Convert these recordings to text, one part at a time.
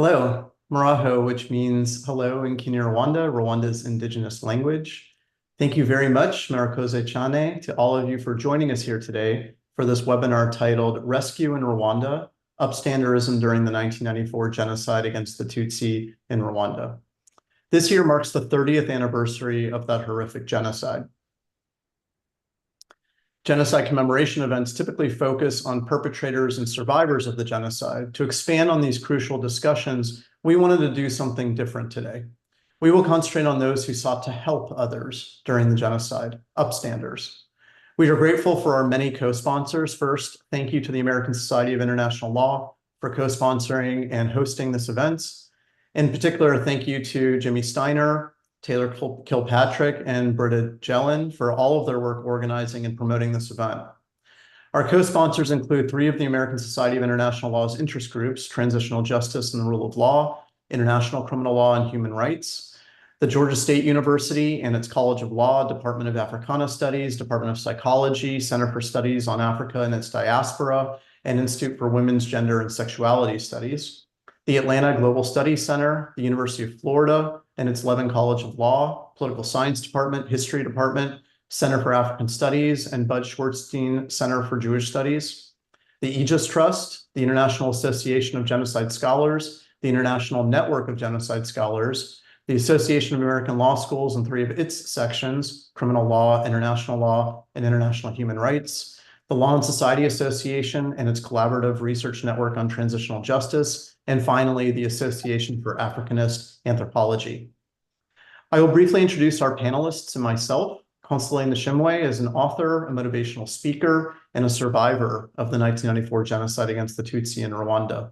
Hello, Maraho, which means hello in Kinyarwanda, Rwanda's indigenous language. Thank you very much, Marakoze Chane, to all of you for joining us here today for this webinar titled Rescue in Rwanda, Upstanderism During the 1994 Genocide Against the Tutsi in Rwanda. This year marks the 30th anniversary of that horrific genocide. Genocide commemoration events typically focus on perpetrators and survivors of the genocide. To expand on these crucial discussions, we wanted to do something different today. We will concentrate on those who sought to help others during the genocide, upstanders. We are grateful for our many co-sponsors. First, thank you to the American Society of International Law for co-sponsoring and hosting this event. In particular, thank you to Jimmy Steiner, Taylor Kilpatrick, and Britta Jelen for all of their work organizing and promoting this event. Our co-sponsors include three of the American Society of International Law's interest groups: Transitional Justice and the Rule of Law, International Criminal Law and Human Rights, the Georgia State University and its College of Law, Department of Africana Studies, Department of Psychology, Center for Studies on Africa and its Diaspora, and Institute for Women's Gender and Sexuality Studies, the Atlanta Global Studies Center, the University of Florida and its Levin College of Law, Political Science Department, History Department, Center for African Studies, and Bud Schwartzstein Center for Jewish Studies, the Aegis Trust, the International Association of Genocide Scholars, the International Network of Genocide Scholars, the Association of American Law Schools and three of its sections: Criminal Law, International Law, and International Human Rights, the Law and Society Association and its collaborative research network on transitional justice, and finally, the Association for Africanist Anthropology. I will briefly introduce our panelists and myself. Consolee Nishimwe is an author, a motivational speaker, and a survivor of the 1994 genocide against the Tutsi in Rwanda.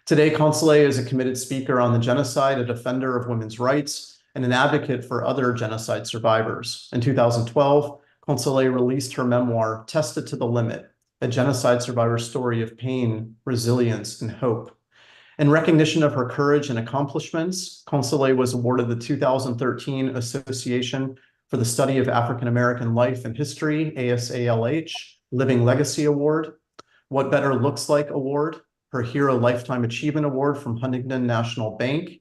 Today, Consolee is a committed speaker on the genocide, a defender of women's rights, and an advocate for other genocide survivors. In 2012, Consolee released her memoir, Tested to the Limit, a genocide survivor's story of pain, resilience, and hope. In recognition of her courage and accomplishments, Consolee was awarded the 2013 Association for the Study of African American Life and History, ASALH, Living Legacy Award, What Better Looks Like Award, her Hero Lifetime Achievement Award from Huntington National Bank,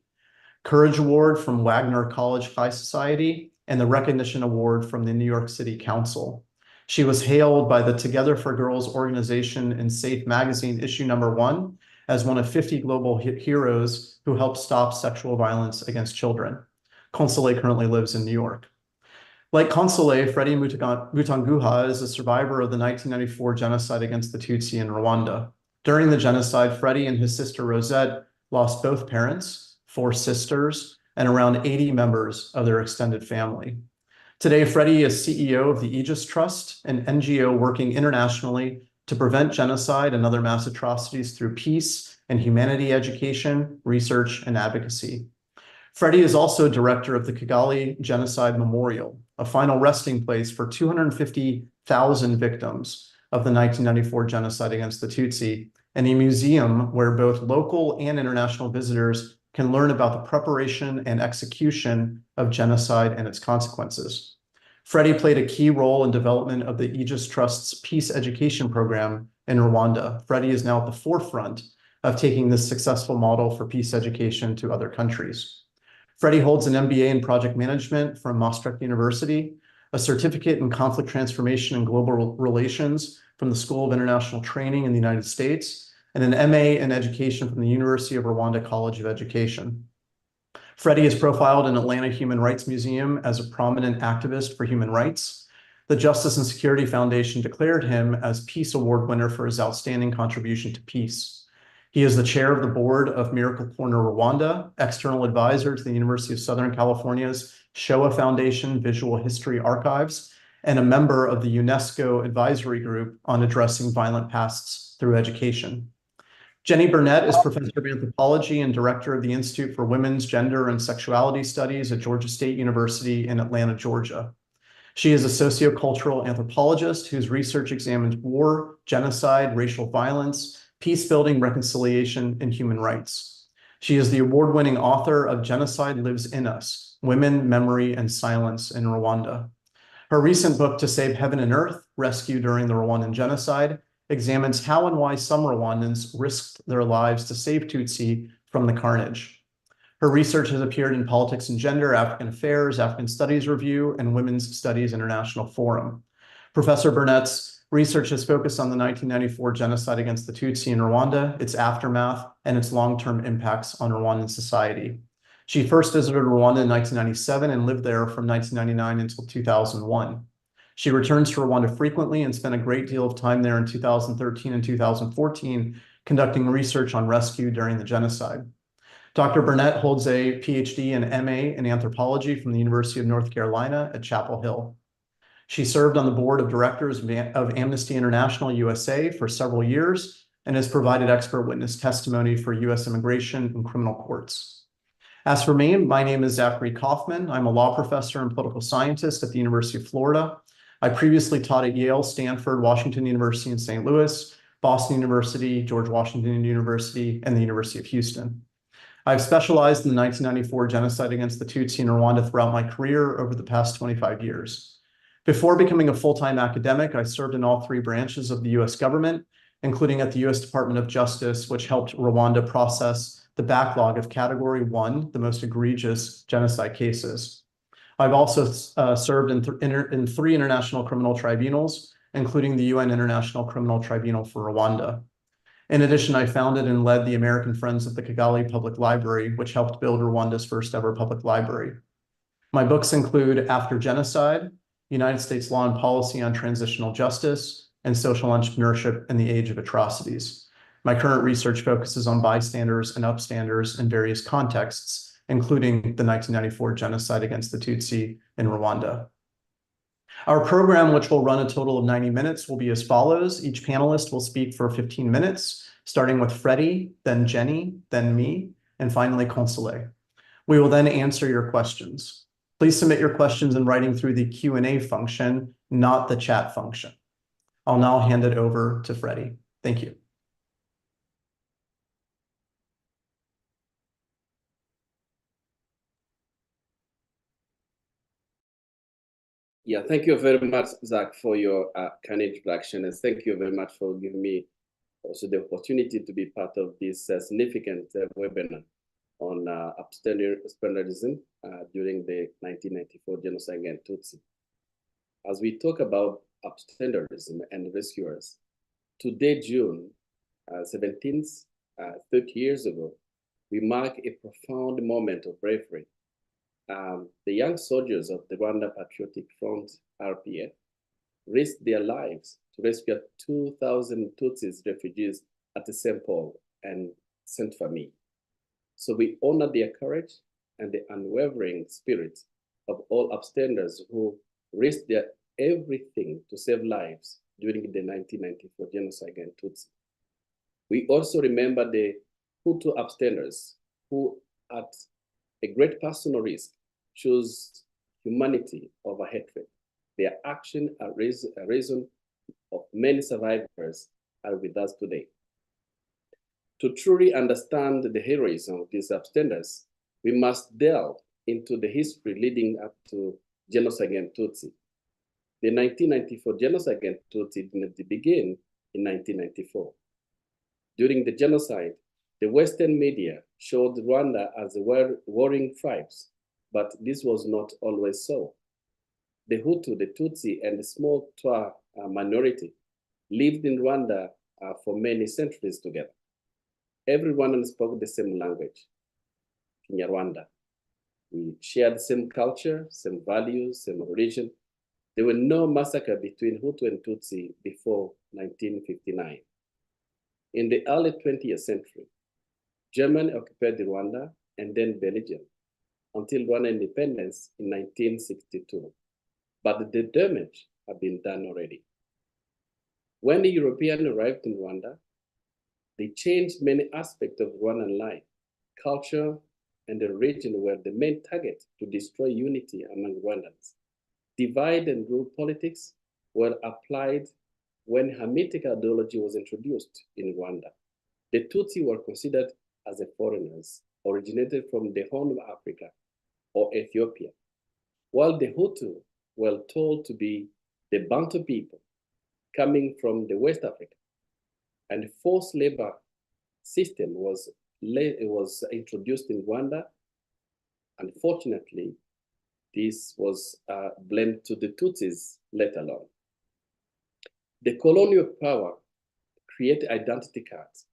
Courage Award from Wagner College High Society, and the Recognition Award from the New York City Council. She was hailed by the Together for Girls organization in Safe Magazine issue #1 as one of 50 global heroes who helped stop sexual violence against children. Consolee currently lives in New York. Like Consolee, Freddie Mutanguha is a survivor of the 1994 genocide against the Tutsi in Rwanda. During the genocide, Freddie and his sister Rosette lost both parents, 4 sisters, and around 80 members of their extended family. Today, Freddie is CEO of the Aegis Trust, an NGO working internationally to prevent genocide and other mass atrocities through peace and humanity education, research, and advocacy. Freddie is also director of the Kigali Genocide Memorial, a final resting place for 250,000 victims of the 1994 genocide against the Tutsi, and a museum where both local and international visitors can learn about the preparation and execution of genocide and its consequences. Freddie played a key role in development of the Aegis Trust's peace education program in Rwanda. Freddie is now at the forefront of taking this successful model for peace education to other countries. Freddie holds an MBA in project management from Maastricht University, a certificate in conflict transformation and global relations from the School of International Training in the United States, and an MA in education from the University of Rwanda College of Education. Freddie is profiled in Atlanta Human Rights Museum as a prominent activist for human rights. The Justice and Security Foundation declared him as Peace Award winner for his outstanding contribution to peace. He is the chair of the board of Miracle Corner Rwanda, external advisor to the University of Southern California's Shoah Foundation Visual History Archives, and a member of the UNESCO Advisory Group on Addressing Violent Pasts Through Education. Jennie Burnet is professor of anthropology and director of the Institute for Women's Gender and Sexuality Studies at Georgia State University in Atlanta, Georgia. She is a sociocultural anthropologist whose research examines war, genocide, racial violence, peace building, reconciliation, and human rights. She is the award-winning author of Genocide Lives in Us: Women, Memory, and Silence in Rwanda. Her recent book, To Save Heaven and Earth: Rescue During the Rwandan Genocide, examines how and why some Rwandans risked their lives to save Tutsi from the carnage. Her research has appeared in Politics and Gender, African Affairs, African Studies Review, and Women's Studies International Forum. Professor Burnet's research has focused on the 1994 genocide against the Tutsi in Rwanda, its aftermath, and its long-term impacts on Rwandan society. She first visited Rwanda in 1997 and lived there from 1999 until 2001. She returns to Rwanda frequently and spent a great deal of time there in 2013 and 2014, conducting research on rescue during the genocide. Dr. Burnet holds a Ph.D. and MA in Anthropology from the University of North Carolina at Chapel Hill. She served on the board of directors of Amnesty International USA for several years and has provided expert witness testimony for U.S. immigration and criminal courts. As for me, my name is Zachary Kaufman. I'm a law professor and political scientist at the University of Florida. I previously taught at Yale, Stanford, Washington University in St. Louis, Boston University, George Washington University, and the University of Houston. I've specialized in the 1994 genocide against the Tutsi in Rwanda throughout my career over the past 25 years. Before becoming a full-time academic, I served in all three branches of the US government, including at the US Department of Justice, which helped Rwanda process the backlog of Category 1, the most egregious genocide cases. I've also served in three international criminal tribunals, including the UN International Criminal Tribunal for Rwanda. In addition, I founded and led the American Friends of the Kigali Public Library, which helped build Rwanda's first ever public library. My books include After Genocide, United States Law and Policy on Transitional Justice, and Social Entrepreneurship in the Age of Atrocities. My current research focuses on bystanders and upstanders in various contexts, including the 1994 genocide against the Tutsi in Rwanda. Our program, which will run a total of 90 minutes, will be as follows. Each panelist will speak for 15 minutes, starting with Freddie, then Jennie, then me, and finally Consolé. We will then answer your questions. Please submit your questions in writing through the Q&A function, not the chat function. I'll now hand it over to Freddie. Thank you. Yeah, thank you very much, Zach, for your kind introduction, and thank you very much for giving me also the opportunity to be part of this significant webinar on Upstanderism during the 1994 genocide against Tutsi. As we talk about Upstanderism and rescuers, today, June 17th, 30 years ago, we mark a profound moment of bravery. The young soldiers of the Rwanda Patriotic Front, RPF, risked their lives to rescue 2,000 Tutsis refugees at the St. Paul and Saint Famille. So we honor their courage and the unwavering spirit of all upstanders who risked their everything to save lives during the 1994 genocide against Tutsi. We also remember the Hutu upstanders who, at a great personal risk, chose humanity over hatred. Their action, a reason of many survivors, are with us today. To truly understand the heroism of these upstanders, we must delve into the history leading up to genocide against Tutsi. The 1994 genocide against Tutsi didn't begin in 1994. During the genocide, the Western media showed Rwanda as a warring tribes, but this was not always so. The Hutu, the Tutsi, and the small Twa minority lived in Rwanda for many centuries together. Every Rwandan spoke the same language, Kinyarwanda. We shared the same culture, same values, same religion. There were no massacre between Hutu and Tutsi before 1959. In the early 20th century, Germany occupied Rwanda and then Belgium until Rwanda independence in 1962. But the damage had been done already. When the Europeans arrived in Rwanda, they changed many aspects of Rwandan life. Culture and the religion were the main target to destroy unity among Rwandans. Divide and rule politics were applied when Hamitic ideology was introduced in Rwanda. The Tutsi were considered as foreigners, originated from the Horn of Africa or Ethiopia, while the Hutu were told to be the Bantu people coming from the West Africa. And forced labor system was it was introduced in Rwanda. Unfortunately, this was blamed to the Tutsis later on. The colonial power created identity cards,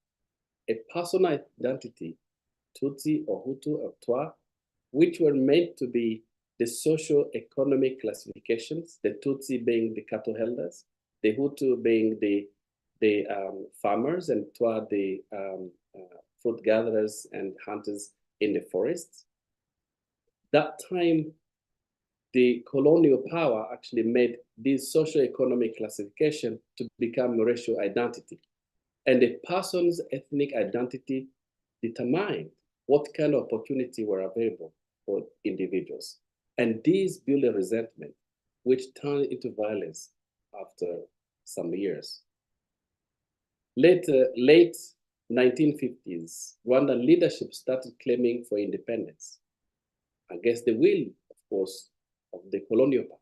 a personal identity, Tutsi or Hutu or Twa, which were meant to be the socio-economic classifications, the Tutsi being the cattle herders, the Hutu being the farmers, and Twa the fruit gatherers and hunters in the forests. That time, the colonial power actually made this socio-economic classification to become racial identity. And the person's ethnic identity determined what kind of opportunity were available for individuals. And these built a resentment, which turned into violence after some years. Late 1950s, Rwandan leadership started claiming for independence against the will, of course, of the colonial power.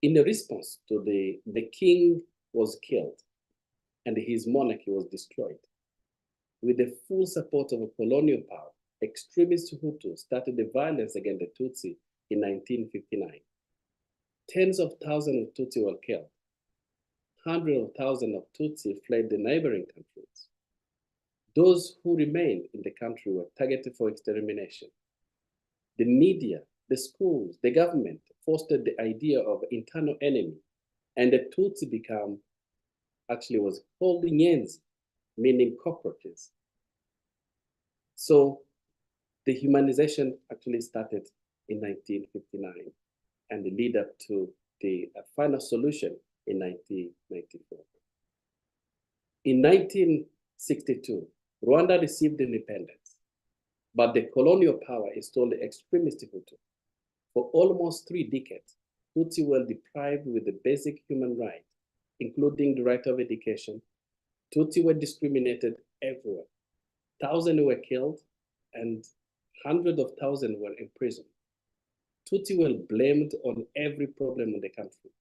In response to the king was killed and his monarchy was destroyed. With the full support of a colonial power, extremist Hutu started the violence against the Tutsi in 1959. Tens of thousands of Tutsi were killed. Hundreds of thousands of Tutsi fled the neighboring countries. Those who remained in the country were targeted for extermination. The media, the schools, the government fostered the idea of internal enemy, and the Tutsi was called Nyenzi, meaning cockroaches. So the humanization actually started in 1959 and the lead up to the final solution in 1994. In 1962, Rwanda received independence, but the colonial power installed the extremist Hutu. For almost 3 decades, Tutsi were deprived with the basic human rights, including the right of education. Tutsi were discriminated everywhere. Thousands were killed and hundreds of thousands were imprisoned. Tutsi were blamed on every problem in the country.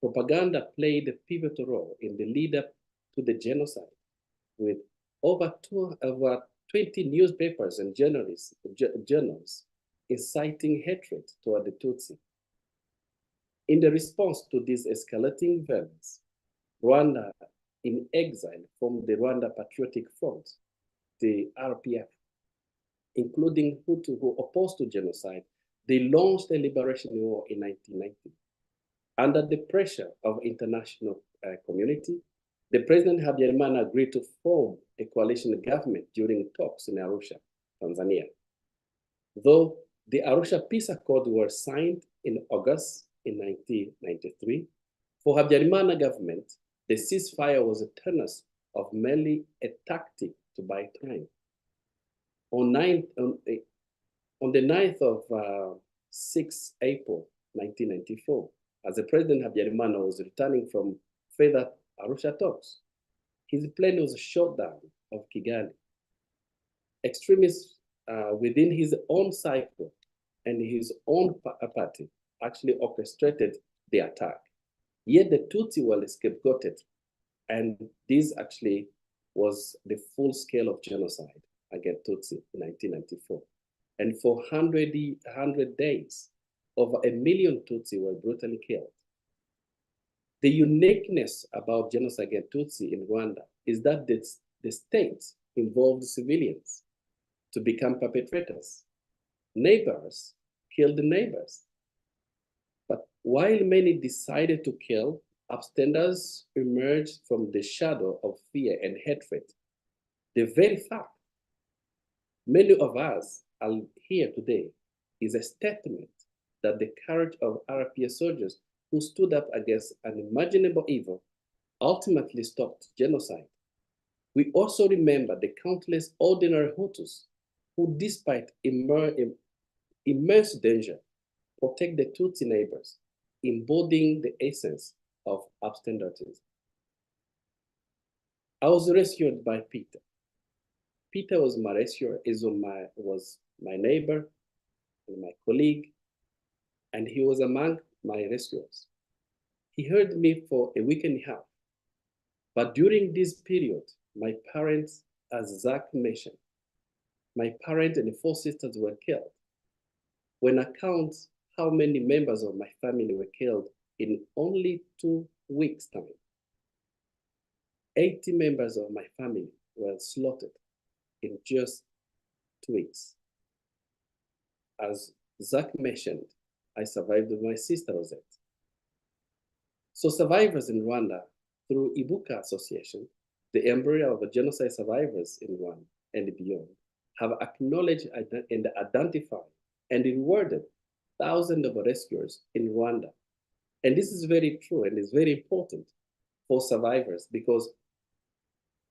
Propaganda played a pivotal role in the lead up to the genocide, with over 20 newspapers and journals inciting hatred toward the Tutsi. In the response to this escalating violence, Rwanda in exile formed the Rwanda Patriotic Front, the RPF, including Hutu who opposed to genocide. They launched a liberation war in 1990. Under the pressure of international community, the President Habyarimana agreed to form a coalition government during talks in Arusha, Tanzania. Though the Arusha Peace Accord were signed in August in 1993, for Habyarimana government, the ceasefire was a turn of merely a tactic to buy time. On the 9th of 6 April 1994, as the President Habyarimana was returning from further Arusha talks, his plane was shot down of Kigali. Extremists within his own cycle and his own party actually orchestrated the attack. Yet the Tutsi were scapegoated, and this actually was the full scale of genocide against Tutsi in 1994. And for 100 days, over 1 million Tutsi were brutally killed. The uniqueness about genocide against Tutsi in Rwanda is that the state involved civilians to become perpetrators. Neighbors killed the neighbors. But while many decided to kill, upstanders emerged from the shadow of fear and hatred. The very fact many of us are here today is a statement that the courage of RPF soldiers who stood up against unimaginable evil ultimately stopped genocide. We also remember the countless ordinary Hutus who, despite immense danger, protect the Tutsi neighbors, embodying the essence of upstanderism. I was rescued by Peter. Peter was my rescuer, was my neighbor and my colleague, and he was among my rescuers. He heard me for a week and a half. But during this period, my parents, as Zach mentioned, my parents and 4 sisters were killed. When I count how many members of my family were killed in only 2 weeks' time, 80 members of my family were slaughtered in just 2 weeks. As Zach mentioned, I survived with my sister Rosette. So survivors in Rwanda, through Ibuka Association, the umbrella of the genocide survivors in Rwanda and beyond, have acknowledged and identified and rewarded thousands of rescuers in Rwanda. And this is very true and is very important for survivors because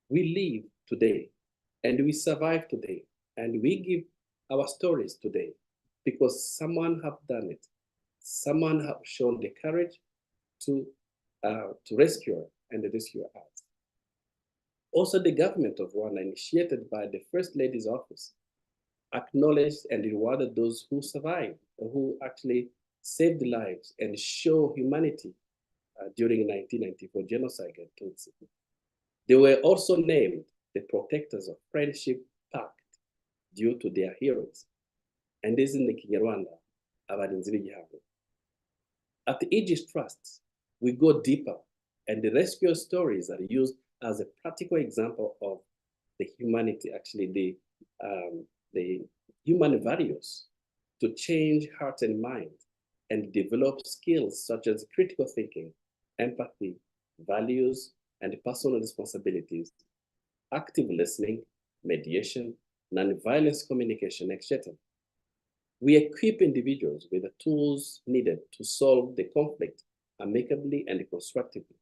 we live today and we survive today and we give our stories today because someone have done it. Someone have shown the courage to rescue and rescue us. Also, the government of Rwanda, initiated by the First Lady's office, acknowledged and rewarded those who survived, who actually saved lives and show humanity during 1994 genocide against Tutsi. They were also named the protectors of Friendship Pact due to their heroes. And this is in the Kinyarwanda, abarinzi b'igihango. At the Aegis Trust, we go deeper, and the rescue stories are used as a practical example of the humanity, actually the human values to change heart and mind and develop skills such as critical thinking, empathy, values, and personal responsibilities, active listening, mediation, nonviolence communication, etc. We equip individuals with the tools needed to solve the conflict amicably and constructively.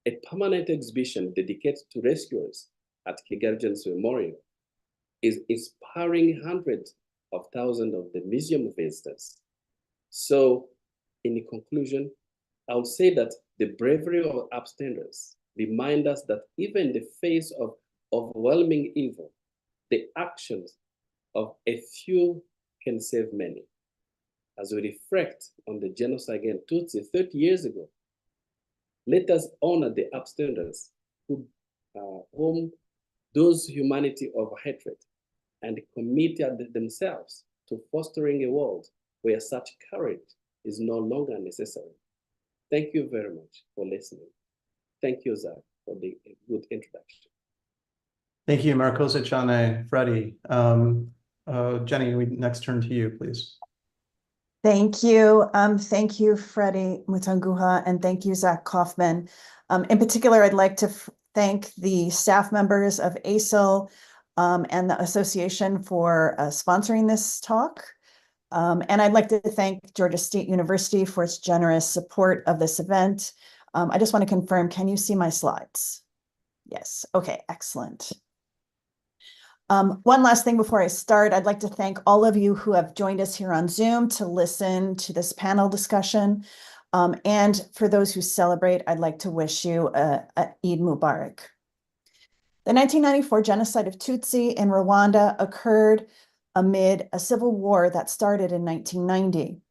A permanent exhibition dedicated to rescuers at Kigali Genocide Memorial is inspiring hundreds of thousands of the museum visitors. So, in conclusion, I would say that the bravery of upstanders remind us that even in the face of overwhelming evil, the actions of a few can save many. As we reflect on the genocide against Tutsi 30 years ago, let us honor the upstanders whom those humanity of hatred and committed themselves to fostering a world where such courage is no longer necessary. Thank you very much for listening. Thank you, Zach, for the good introduction. Thank you, Marcosa Chane, Freddie. Jennie, we next turn to you, please. Thank you. Thank you, Freddie Mutanguha, and thank you, Zach Kaufman. In particular, I'd like to thank the staff members of ASIL and the association for sponsoring this talk. And I'd like to thank Georgia State University for its generous support of this event. I just want to confirm, can you see my slides? Yes, okay, excellent. One last thing before I start, I'd like to thank all of you who have joined us here on Zoom to listen to this panel discussion. And for those who celebrate, I'd like to wish you a Eid Mubarak. The 1994 genocide of Tutsi in Rwanda occurred amid a civil war that started in 1990.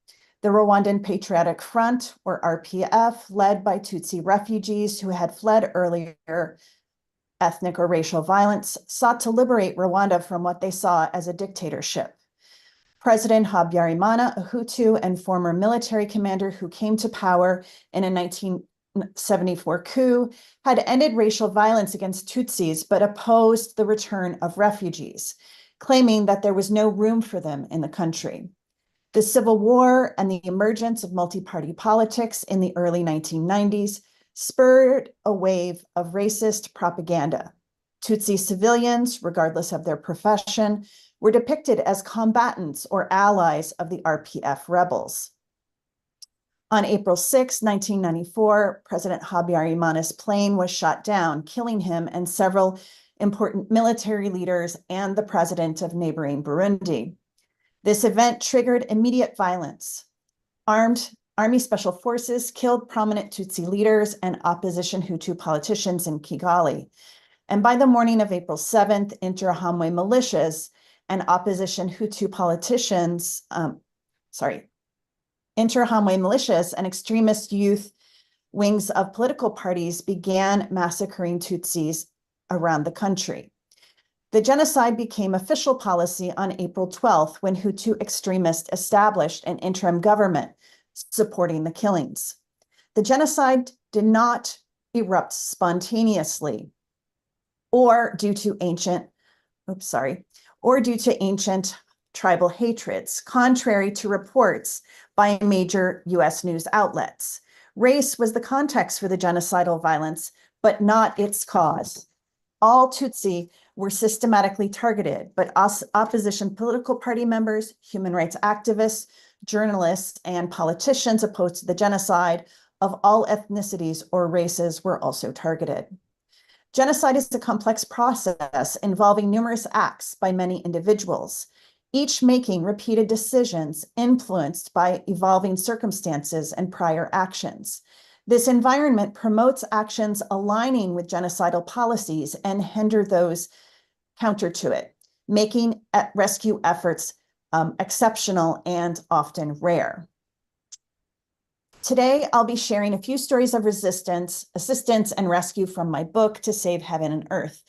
The Rwandan Patriotic Front, or RPF, led by Tutsi refugees who had fled earlier ethnic or racial violence, sought to liberate Rwanda from what they saw as a dictatorship. President Habyarimana, a Hutu and former military commander who came to power in a 1974 coup, had ended racial violence against Tutsis but opposed the return of refugees, claiming that there was no room for them in the country. The Civil War and the emergence of multi-party politics in the early 1990s spurred a wave of racist propaganda. Tutsi civilians, regardless of their profession, were depicted as combatants or allies of the RPF rebels. On April 6, 1994, President Habyarimana's plane was shot down, killing him and several important military leaders and the president of neighboring Burundi. This event triggered immediate violence. Armed Army Special Forces killed prominent Tutsi leaders and opposition Hutu politicians in Kigali. And by the morning of April 7th, Interahamwe militias and opposition Hutu politicians, Interahamwe militias and extremist youth wings of political parties began massacring Tutsis around the country. The genocide became official policy on April 12th when Hutu extremists established an interim government supporting the killings. The genocide did not erupt spontaneously or due to ancient tribal hatreds, contrary to reports by major US news outlets. Race was the context for the genocidal violence, but not its cause. All Tutsi were systematically targeted, but opposition political party members, human rights activists, journalists, and politicians opposed to the genocide of all ethnicities or races were also targeted. Genocide is a complex process involving numerous acts by many individuals, each making repeated decisions influenced by evolving circumstances and prior actions. This environment promotes actions aligning with genocidal policies and hinder those counter to it, making rescue efforts exceptional and often rare. Today, I'll be sharing a few stories of resistance, assistance, and rescue from my book, To Save Heaven and Earth.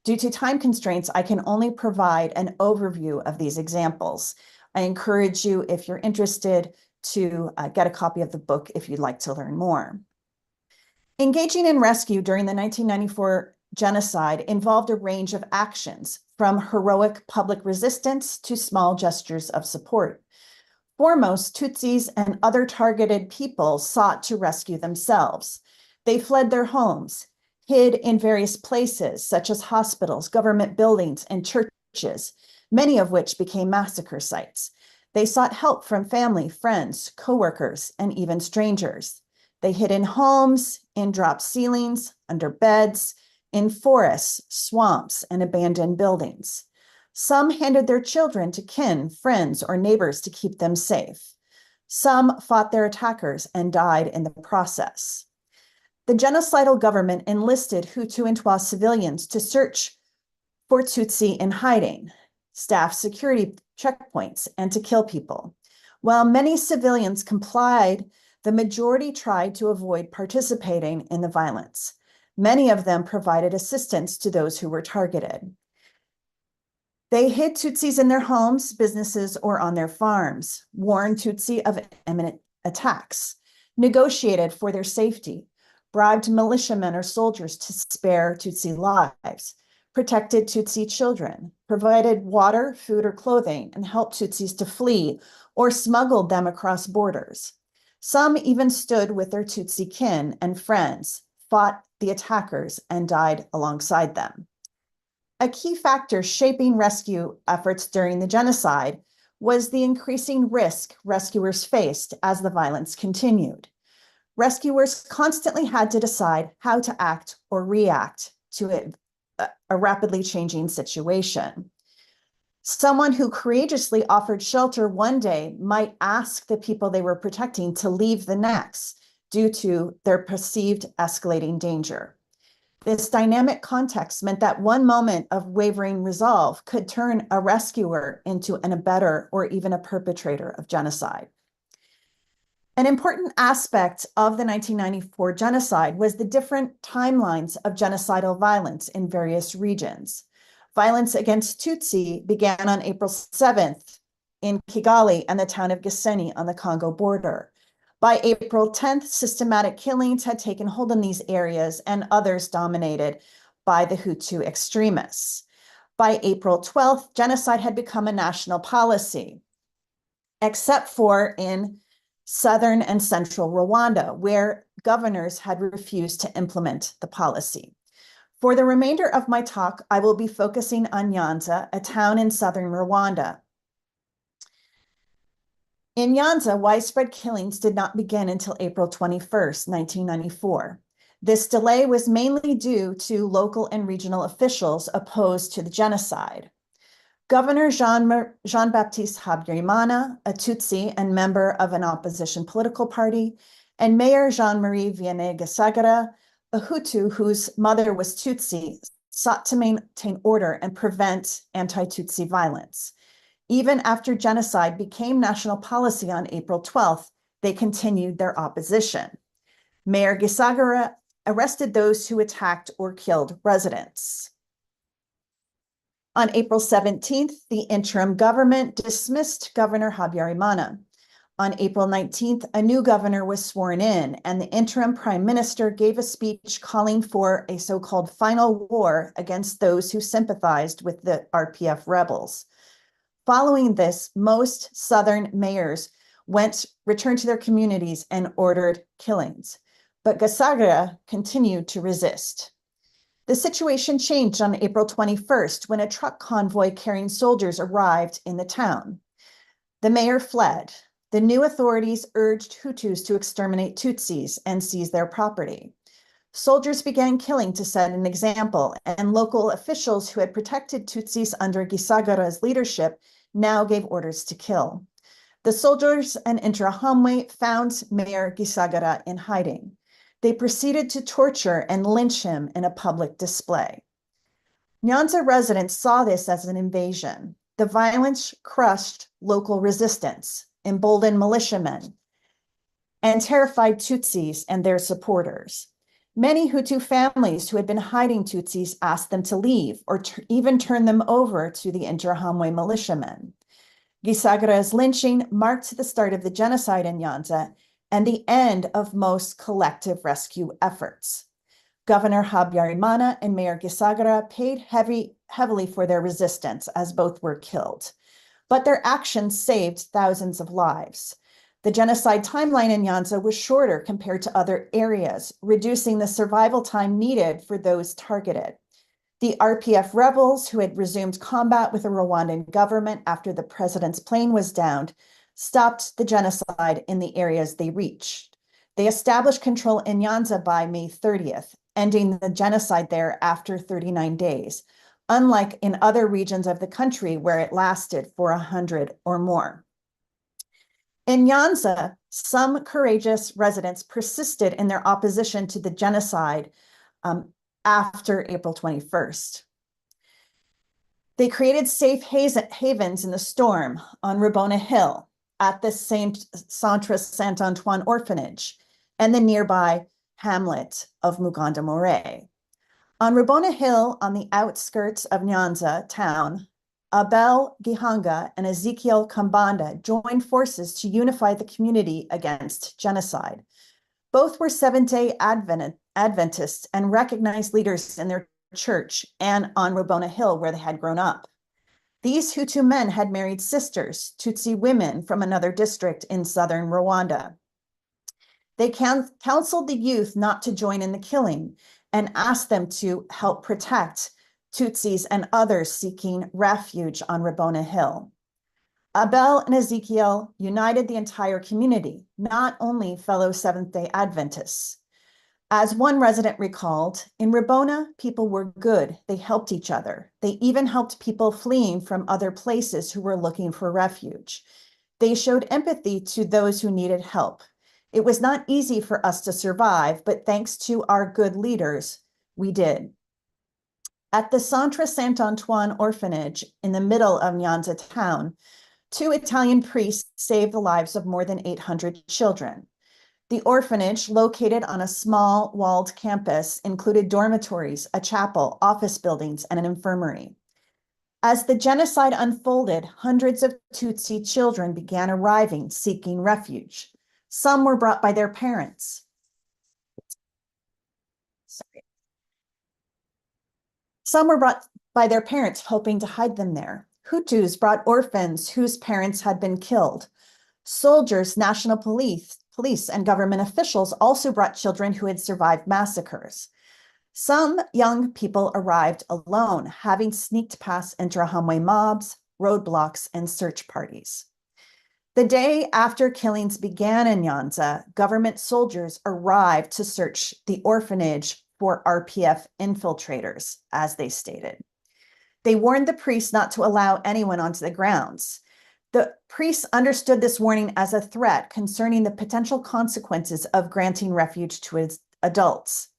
Due to time constraints, I can only provide an overview of these examples. I encourage you, if you're interested, to get a copy of the book if you'd like to learn more. Engaging in rescue during the 1994 genocide involved a range of actions, from heroic public resistance to small gestures of support. Foremost, Tutsis and other targeted people sought to rescue themselves. They fled their homes, hid in various places, such as hospitals, government buildings, and churches, many of which became massacre sites. They sought help from family, friends, coworkers, and even strangers. They hid in homes, in drop ceilings, under beds, in forests, swamps, and abandoned buildings. Some handed their children to kin, friends, or neighbors to keep them safe. Some fought their attackers and died in the process. The genocidal government enlisted Hutu and Twa civilians to search for Tutsi in hiding, staff security checkpoints, and to kill people. While many civilians complied, the majority tried to avoid participating in the violence. Many of them provided assistance to those who were targeted. They hid Tutsis in their homes, businesses, or on their farms, warned Tutsi of imminent attacks, negotiated for their safety, bribed militiamen or soldiers to spare Tutsi lives, protected Tutsi children, provided water, food, or clothing, and helped Tutsis to flee or smuggled them across borders. Some even stood with their Tutsi kin and friends, fought the attackers, and died alongside them. A key factor shaping rescue efforts during the genocide was the increasing risk rescuers faced as the violence continued. Rescuers constantly had to decide how to act or react to a rapidly changing situation. Someone who courageously offered shelter one day might ask the people they were protecting to leave the next due to their perceived escalating danger. This dynamic context meant that one moment of wavering resolve could turn a rescuer into an abettor or even a perpetrator of genocide. An important aspect of the 1994 genocide was the different timelines of genocidal violence in various regions. Violence against Tutsi began on April 7th in Kigali and the town of Gisenyi on the Congo border. By April 10th, systematic killings had taken hold in these areas and others dominated by the Hutu extremists. By April 12th, genocide had become a national policy, except for in southern and central Rwanda, where governors had refused to implement the policy. For the remainder of my talk, I will be focusing on Nyanza, a town in southern Rwanda. In Nyanza, widespread killings did not begin until April 21st, 1994. This delay was mainly due to local and regional officials opposed to the genocide. Governor Jean-Baptiste Habyarimana, a Tutsi and member of an opposition political party, and Mayor Jean-Marie Vianney Gisagara, a Hutu whose mother was Tutsi, sought to maintain order and prevent anti-Tutsi violence. Even after genocide became national policy on April 12th, they continued their opposition. Mayor Gisagara arrested those who attacked or killed residents. On April 17th, the interim government dismissed Governor Habyarimana. On April 19th, a new governor was sworn in, and the interim prime minister gave a speech calling for a so-called final war against those who sympathized with the RPF rebels. Following this, most southern mayors returned to their communities and ordered killings, but Gisagara continued to resist. The situation changed on April 21st when a truck convoy carrying soldiers arrived in the town. The mayor fled. The new authorities urged Hutus to exterminate Tutsis and seize their property. Soldiers began killing to set an example, and local officials who had protected Tutsis under Gisagara's leadership now gave orders to kill. The soldiers and Interahamwe found Mayor Gisagara in hiding. They proceeded to torture and lynch him in a public display. Nyanza residents saw this as an invasion. The violence crushed local resistance, emboldened militiamen, and terrified Tutsis and their supporters. Many Hutu families who had been hiding Tutsis asked them to leave or even turn them over to the Interahamwe militiamen. Gisagara's lynching marked the start of the genocide in Nyanza and the end of most collective rescue efforts. Governor Habyarimana and Mayor Gisagara paid heavily for their resistance, as both were killed. But their actions saved thousands of lives. The genocide timeline in Nyanza was shorter compared to other areas, reducing the survival time needed for those targeted. The RPF rebels, who had resumed combat with the Rwandan government after the president's plane was downed, stopped the genocide in the areas they reached. They established control in Nyanza by May 30th, ending the genocide there after 39 days, unlike in other regions of the country where it lasted for 100 or more. In Nyanza, some courageous residents persisted in their opposition to the genocide after April 21st. They created safe havens in the storm on Rabona Hill, at the Centre Saint-Antoine orphanage, and the nearby hamlet of Muganda More. On Rabona Hill, on the outskirts of Nyanza town, Abel Gihanga and Ezekiel Kambanda joined forces to unify the community against genocide. Both were Seventh-day Adventists and recognized leaders in their church and on Rabona Hill, where they had grown up. These Hutu men had married sisters, Tutsi women from another district in southern Rwanda. They counseled the youth not to join in the killing and asked them to help protect Tutsis and others seeking refuge on Rabona Hill. Abel and Ezekiel united the entire community, not only fellow Seventh-day Adventists. As one resident recalled, in Rabona, people were good. They helped each other. They even helped people fleeing from other places who were looking for refuge. They showed empathy to those who needed help. It was not easy for us to survive, but thanks to our good leaders, we did. At the Centre Saint-Antoine orphanage in the middle of Nyanza town, 2 Italian priests saved the lives of more than 800 children. The orphanage, located on a small walled campus, included dormitories, a chapel, office buildings, and an infirmary. As the genocide unfolded, hundreds of Tutsi children began arriving, seeking refuge. Some were brought by their parents. Some were brought by their parents, hoping to hide them there. Hutus brought orphans whose parents had been killed. Soldiers, national police, and government officials also brought children who had survived massacres. Some young people arrived alone, having sneaked past Interahamwe mobs, roadblocks, and search parties. The day after killings began in Nyanza, government soldiers arrived to search the orphanage for RPF infiltrators, as they stated. They warned the priests not to allow anyone onto the grounds. The priests understood this warning as a threat concerning the potential consequences of granting refuge to adults.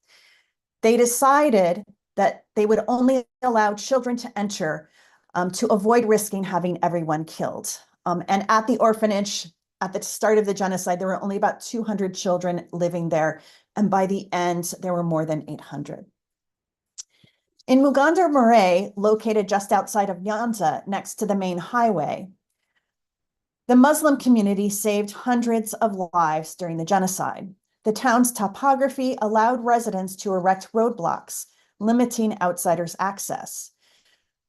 They decided that they would only allow children to enter to avoid risking having everyone killed. And at the orphanage, at the start of the genocide, there were only about 200 children living there. And by the end, there were more than 800. In Muganda Murray, located just outside of Nyanza, next to the main highway, the Muslim community saved hundreds of lives during the genocide. The town's topography allowed residents to erect roadblocks, limiting outsiders' access.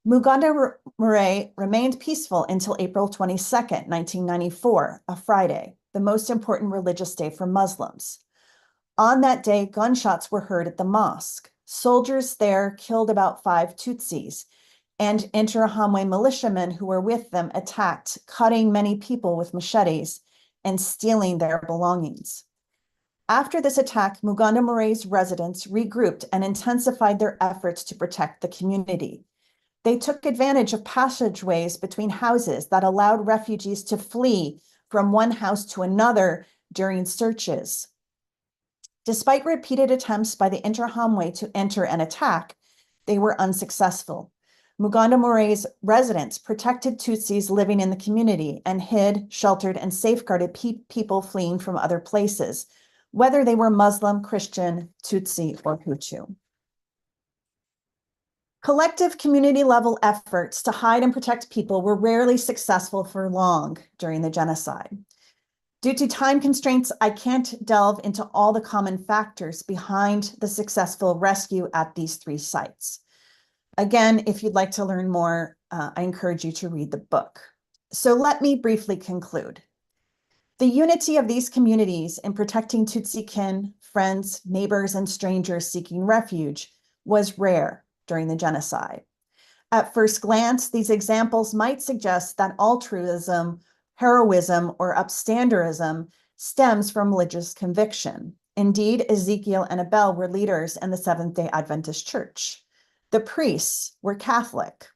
Muganda Murray remained peaceful until April 22nd, 1994, a Friday, the most important religious day for Muslims. On that day, gunshots were heard at the mosque. Soldiers there killed about 5 Tutsis, and Interahamwe militiamen who were with them attacked, cutting many people with machetes and stealing their belongings. After this attack, Muganda Murray's residents regrouped and intensified their efforts to protect the community. They took advantage of passageways between houses that allowed refugees to flee from one house to another during searches. Despite repeated attempts by the Interahamwe to enter and attack, they were unsuccessful. Muganda Murray's residents protected Tutsis living in the community and hid, sheltered, and safeguarded people fleeing from other places, whether they were Muslim, Christian, Tutsi, or Hutu. Collective community-level efforts to hide and protect people were rarely successful for long during the genocide. Due to time constraints, I can't delve into all the common factors behind the successful rescue at these 3 sites. Again, if you'd like to learn more, I encourage you to read the book. So let me briefly conclude. The unity of these communities in protecting Tutsi kin, friends, neighbors, and strangers seeking refuge was rare during the genocide. At first glance, these examples might suggest that altruism, heroism, or Upstanderism stems from religious conviction. Indeed, Ezekiel and Abel were leaders in the Seventh-day Adventist Church. The priests were Catholic.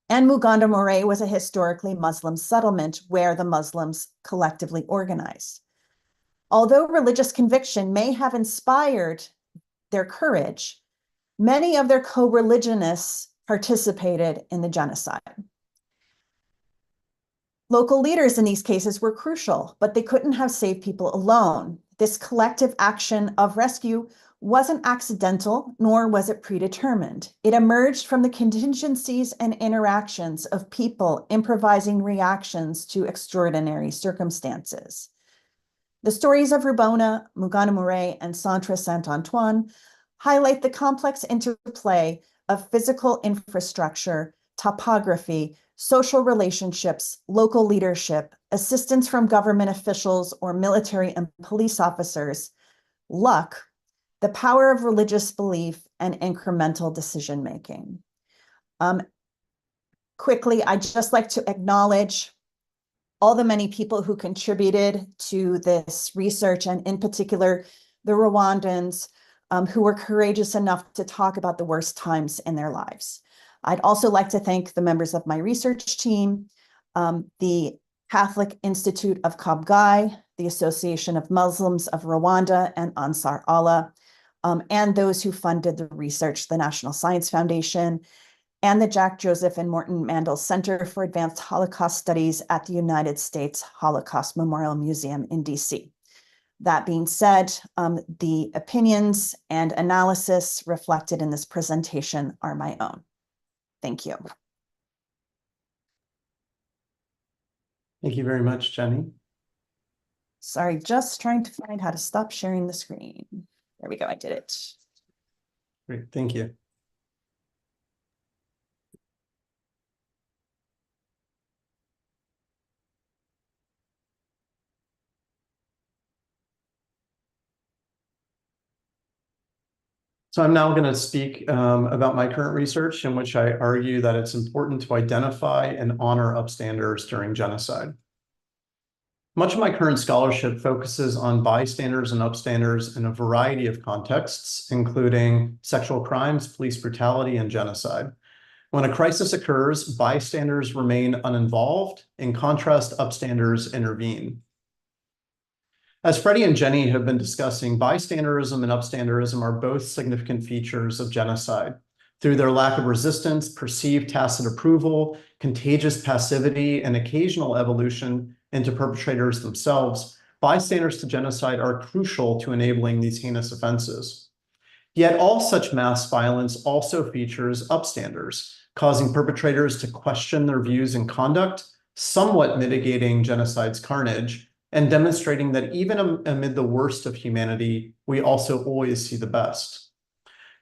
And Muganda Murray was a historically Muslim settlement where the Muslims collectively organized. Although religious conviction may have inspired their courage, many of their co-religionists participated in the genocide. Local leaders in these cases were crucial, but they couldn't have saved people alone. This collective action of rescue wasn't accidental, nor was it predetermined. It emerged from the contingencies and interactions of people improvising reactions to extraordinary circumstances. The stories of Rubona, Muganda Murray, and Centre Saint-Antoine highlight the complex interplay of physical infrastructure, topography, social relationships, local leadership, assistance from government officials or military and police officers, luck, the power of religious belief, and incremental decision-making. Quickly, I'd just like to acknowledge all the many people who contributed to this research, and in particular, the Rwandans who were courageous enough to talk about the worst times in their lives. I'd also like to thank the members of my research team, the Catholic Institute of Kabgayi, the Association of Muslims of Rwanda, and Ansar Allah, and those who funded the research, the National Science Foundation, and the Jack Joseph and Morton Mandel Center for Advanced Holocaust Studies at the United States Holocaust Memorial Museum in DC. That being said, the opinions and analysis reflected in this presentation are my own. Thank you. Thank you very much, Jennie. Sorry, just trying to find how to stop sharing the screen. There we go, I did it. Great, thank you. So I'm now going to speak about my current research, in which I argue that it's important to identify and honor upstanders during genocide. Much of my current scholarship focuses on bystanders and upstanders in a variety of contexts, including sexual crimes, police brutality, and genocide. When a crisis occurs, bystanders remain uninvolved. In contrast, upstanders intervene. As Freddie and Jennie have been discussing, bystanderism and upstanderism are both significant features of genocide. Through their lack of resistance, perceived tacit approval, contagious passivity, and occasional evolution into perpetrators themselves, bystanders to genocide are crucial to enabling these heinous offenses. Yet all such mass violence also features upstanders, causing perpetrators to question their views and conduct, somewhat mitigating genocide's carnage, and demonstrating that even amid the worst of humanity, we also always see the best.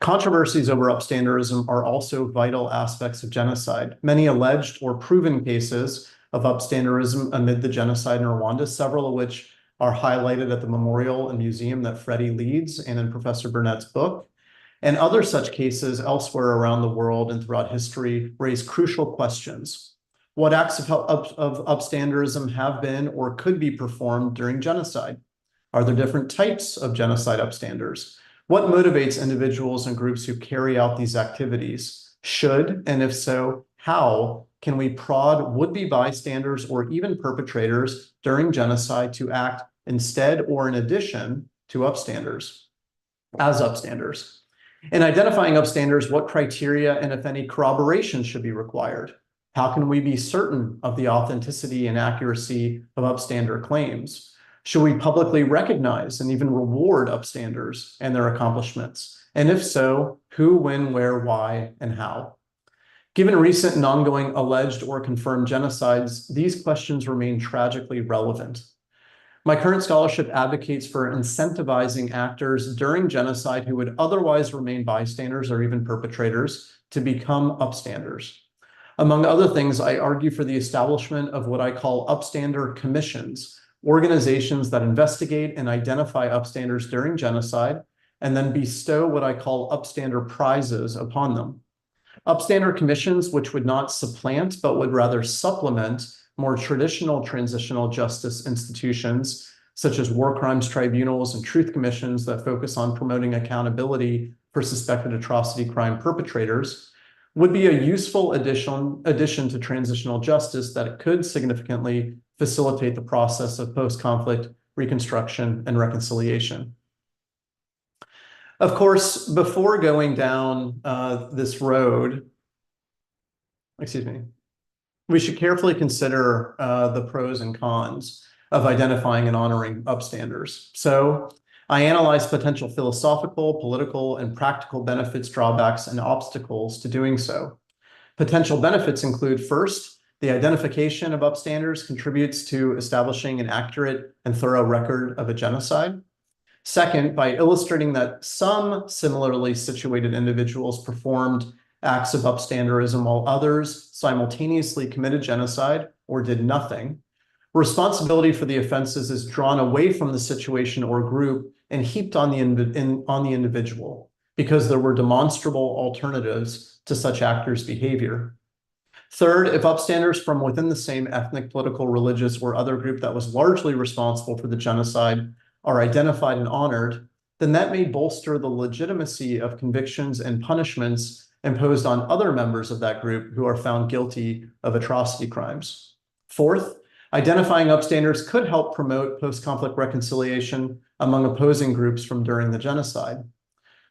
Controversies over upstanderism are also vital aspects of genocide. Many alleged or proven cases of upstanderism amid the genocide in Rwanda, several of which are highlighted at the memorial and museum that Freddie leads and in Professor Burnet's book. And other such cases elsewhere around the world and throughout history raise crucial questions. What acts of upstanderism have been or could be performed during genocide? Are there different types of genocide upstanders? What motivates individuals and groups who carry out these activities? Should, and if so, how can we prod would-be bystanders or even perpetrators during genocide to act instead or in addition to upstanders, as upstanders? In identifying upstanders, what criteria and if any corroboration should be required? How can we be certain of the authenticity and accuracy of upstander claims? Should we publicly recognize and even reward upstanders and their accomplishments? And if so, who, when, where, why, and how? Given recent and ongoing alleged or confirmed genocides, these questions remain tragically relevant. My current scholarship advocates for incentivizing actors during genocide who would otherwise remain bystanders or even perpetrators to become upstanders. Among other things, I argue for the establishment of what I call upstander commissions, organizations that investigate and identify upstanders during genocide and then bestow what I call upstander prizes upon them. Upstander commissions, which would not supplant, but would rather supplement more traditional transitional justice institutions, such as war crimes tribunals and truth commissions that focus on promoting accountability for suspected atrocity crime perpetrators, would be a useful addition to transitional justice that could significantly facilitate the process of post-conflict reconstruction and reconciliation. Of course, before going down this road, we should carefully consider the pros and cons of identifying and honoring upstanders. So I analyzed potential philosophical, political, and practical benefits, drawbacks, and obstacles to doing so. Potential benefits include, first, the identification of upstanders contributes to establishing an accurate and thorough record of a genocide. Second, by illustrating that some similarly situated individuals performed acts of upstanderism while others simultaneously committed genocide or did nothing, responsibility for the offenses is drawn away from the situation or group and heaped on the individual because there were demonstrable alternatives to such actors' behavior. Third, if upstanders from within the same ethnic, political, religious, or other group that was largely responsible for the genocide are identified and honored, then that may bolster the legitimacy of convictions and punishments imposed on other members of that group who are found guilty of atrocity crimes. Fourth, identifying upstanders could help promote post-conflict reconciliation among opposing groups from during the genocide.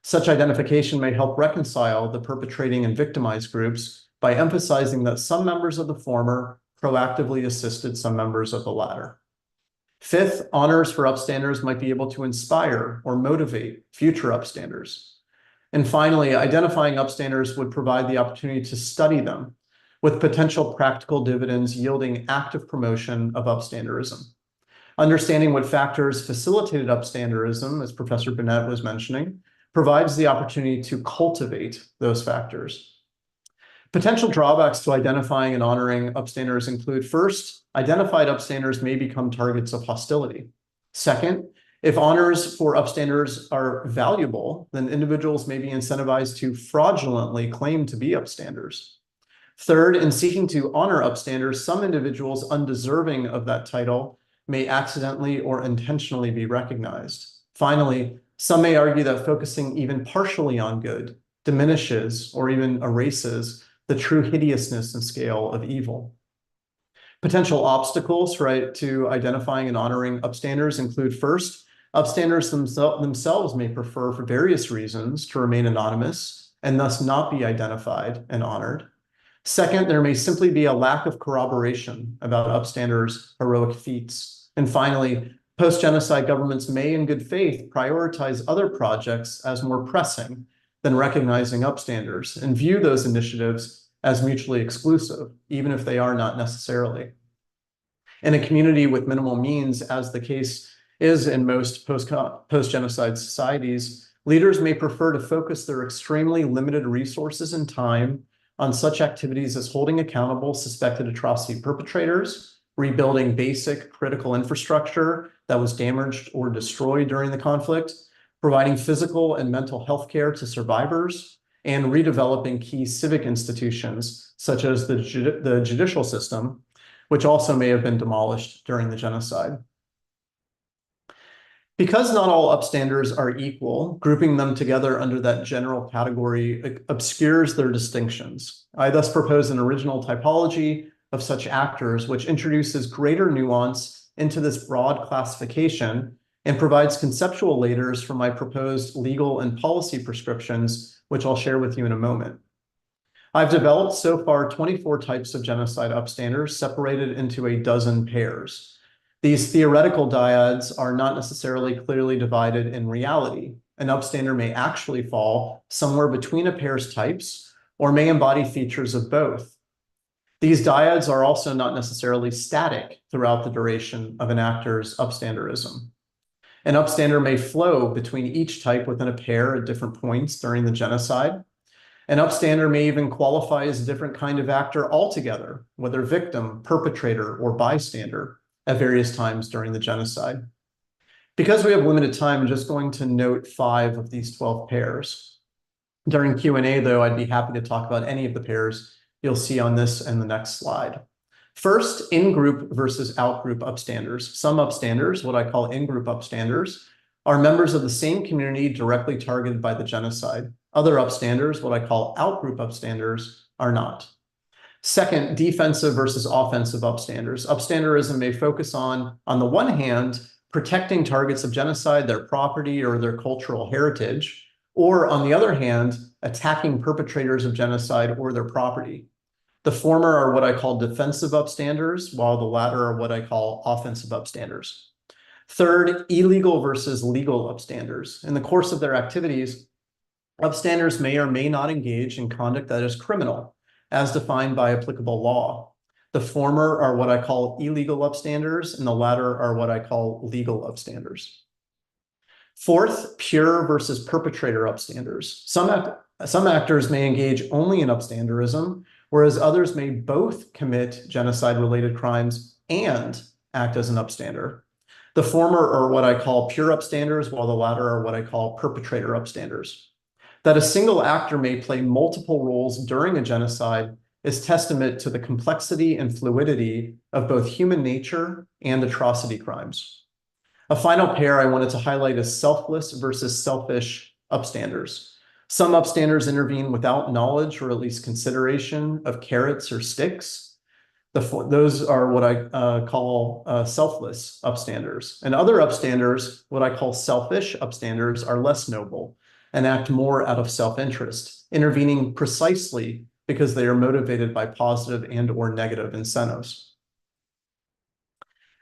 Such identification may help reconcile the perpetrating and victimized groups by emphasizing that some members of the former proactively assisted some members of the latter. Fifth, honors for upstanders might be able to inspire or motivate future upstanders. And finally, identifying upstanders would provide the opportunity to study them, with potential practical dividends yielding active promotion of upstanderism. Understanding what factors facilitated upstanderism, as Professor Burnet was mentioning, provides the opportunity to cultivate those factors. Potential drawbacks to identifying and honoring upstanders include, first, identified upstanders may become targets of hostility. Second, if honors for upstanders are valuable, then individuals may be incentivized to fraudulently claim to be upstanders. Third, in seeking to honor upstanders, some individuals undeserving of that title may accidentally or intentionally be recognized. Finally, some may argue that focusing even partially on good diminishes or even erases the true hideousness and scale of evil. Potential obstacles, to identifying and honoring upstanders include, first, upstanders themselves may prefer, for various reasons, to remain anonymous and thus not be identified and honored. Second, there may simply be a lack of corroboration about upstanders' heroic feats. And finally, Post-genocide governments may, in good faith, prioritize other projects as more pressing than recognizing upstanders and view those initiatives as mutually exclusive, even if they are not necessarily. In a community with minimal means, as the case is in most post-genocide societies, leaders may prefer to focus their extremely limited resources and time on such activities as holding accountable suspected atrocity perpetrators, rebuilding basic critical infrastructure that was damaged or destroyed during the conflict, providing physical and mental health care to survivors, and redeveloping key civic institutions, such as the judicial system, which also may have been demolished during the genocide. Because not all upstanders are equal, grouping them together under that general category obscures their distinctions. I thus propose an original typology of such actors, which introduces greater nuance into this broad classification and provides conceptual layers for my proposed legal and policy prescriptions, which I'll share with you in a moment. I've developed so far 24 types of genocide upstanders separated into a dozen pairs. These theoretical dyads are not necessarily clearly divided in reality. An upstander may actually fall somewhere between a pair's types or may embody features of both. These dyads are also not necessarily static throughout the duration of an actor's upstanderism. An upstander may flow between each type within a pair at different points during the genocide. An upstander may even qualify as a different kind of actor altogether, whether victim, perpetrator, or bystander, at various times during the genocide. Because we have limited time, I'm just going to note 5 of these 12 pairs. During Q&A, though, I'd be happy to talk about any of the pairs you'll see on this and the next slide. First, in-group versus out-group upstanders. Some upstanders, what I call in-group upstanders, are members of the same community directly targeted by the genocide. Other upstanders, what I call out-group upstanders, are not. Second, defensive versus offensive upstanders. Upstanderism may focus on the one hand, protecting targets of genocide, their property or their cultural heritage, or on the other hand, attacking perpetrators of genocide or their property. The former are what I call defensive upstanders, while the latter are what I call offensive upstanders. Third, illegal versus legal upstanders. In the course of their activities, upstanders may or may not engage in conduct that is criminal, as defined by applicable law. The former are what I call illegal upstanders, and the latter are what I call legal upstanders. Fourth, pure versus perpetrator upstanders. Some actors may engage only in upstanderism, whereas others may both commit genocide-related crimes and act as an upstander. The former are what I call pure upstanders, while the latter are what I call perpetrator upstanders. That a single actor may play multiple roles during a genocide is testament to the complexity and fluidity of both human nature and atrocity crimes. A final pair I wanted to highlight is selfless versus selfish upstanders. Some upstanders intervene without knowledge or at least consideration of carrots or sticks. Those are what I call selfless upstanders. And other upstanders, what I call selfish upstanders, are less noble and act more out of self-interest, intervening precisely because they are motivated by positive and or negative incentives.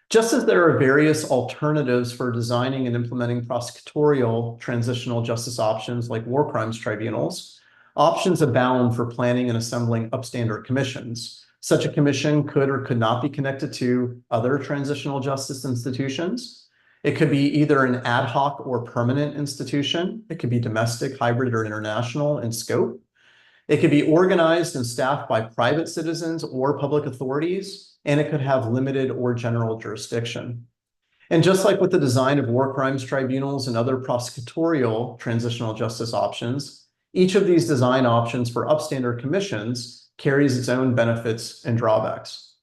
Just as there are various alternatives for designing and implementing prosecutorial transitional justice options like war crimes tribunals, options abound for planning and assembling upstander commissions. Such a commission could or could not be connected to other transitional justice institutions. It could be either an ad hoc or permanent institution. It could be domestic, hybrid, or international in scope. It could be organized and staffed by private citizens or public authorities, and it could have limited or general jurisdiction. And just like with the design of war crimes tribunals and other prosecutorial transitional justice options, each of these design options for upstander commissions carries its own benefits and drawbacks.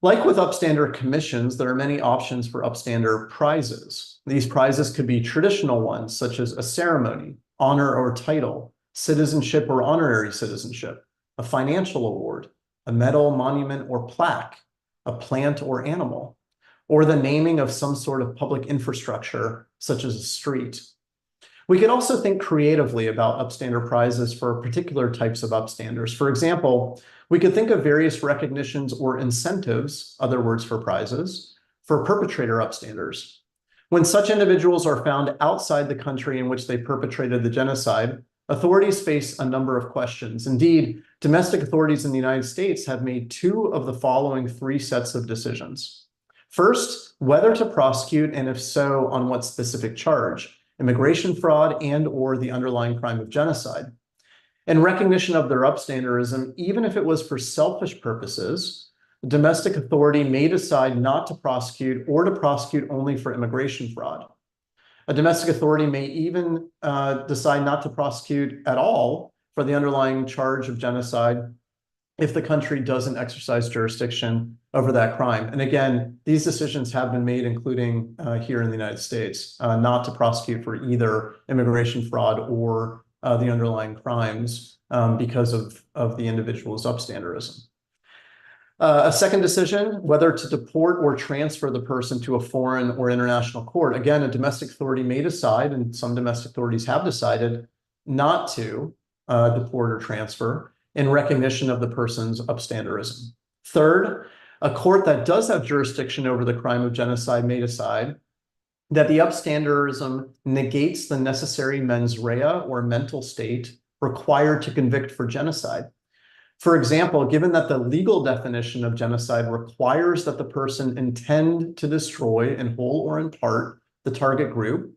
Like with upstander commissions, there are many options for upstander prizes. These prizes could be traditional ones, such as a ceremony, honor or title, citizenship or honorary citizenship, a financial award, a medal, monument, or plaque, a plant or animal, or the naming of some sort of public infrastructure, such as a street. We could also think creatively about upstander prizes for particular types of upstanders. For example, we could think of various recognitions or incentives, other words for prizes, for perpetrator upstanders. When such individuals are found outside the country in which they perpetrated the genocide, authorities face a number of questions. Indeed, domestic authorities in the United States have made two of the following three sets of decisions. First, whether to prosecute, and if so, on what specific charge: immigration fraud and/or the underlying crime of genocide. In recognition of their upstanderism, even if it was for selfish purposes, the domestic authority may decide not to prosecute or to prosecute only for immigration fraud. A domestic authority may even decide not to prosecute at all for the underlying charge of genocide if the country doesn't exercise jurisdiction over that crime. And again, these decisions have been made, including here in the United States, not to prosecute for either immigration fraud or the underlying crimes because of the individual's upstanderism. A second decision, whether to deport or transfer the person to a foreign or international court. Again, a domestic authority may decide, and some domestic authorities have decided, not to deport or transfer in recognition of the person's upstanderism. Third, a court that does have jurisdiction over the crime of genocide may decide that the upstanderism negates the necessary mens rea or mental state required to convict for genocide. For example, given that the legal definition of genocide requires that the person intend to destroy in whole or in part the target group,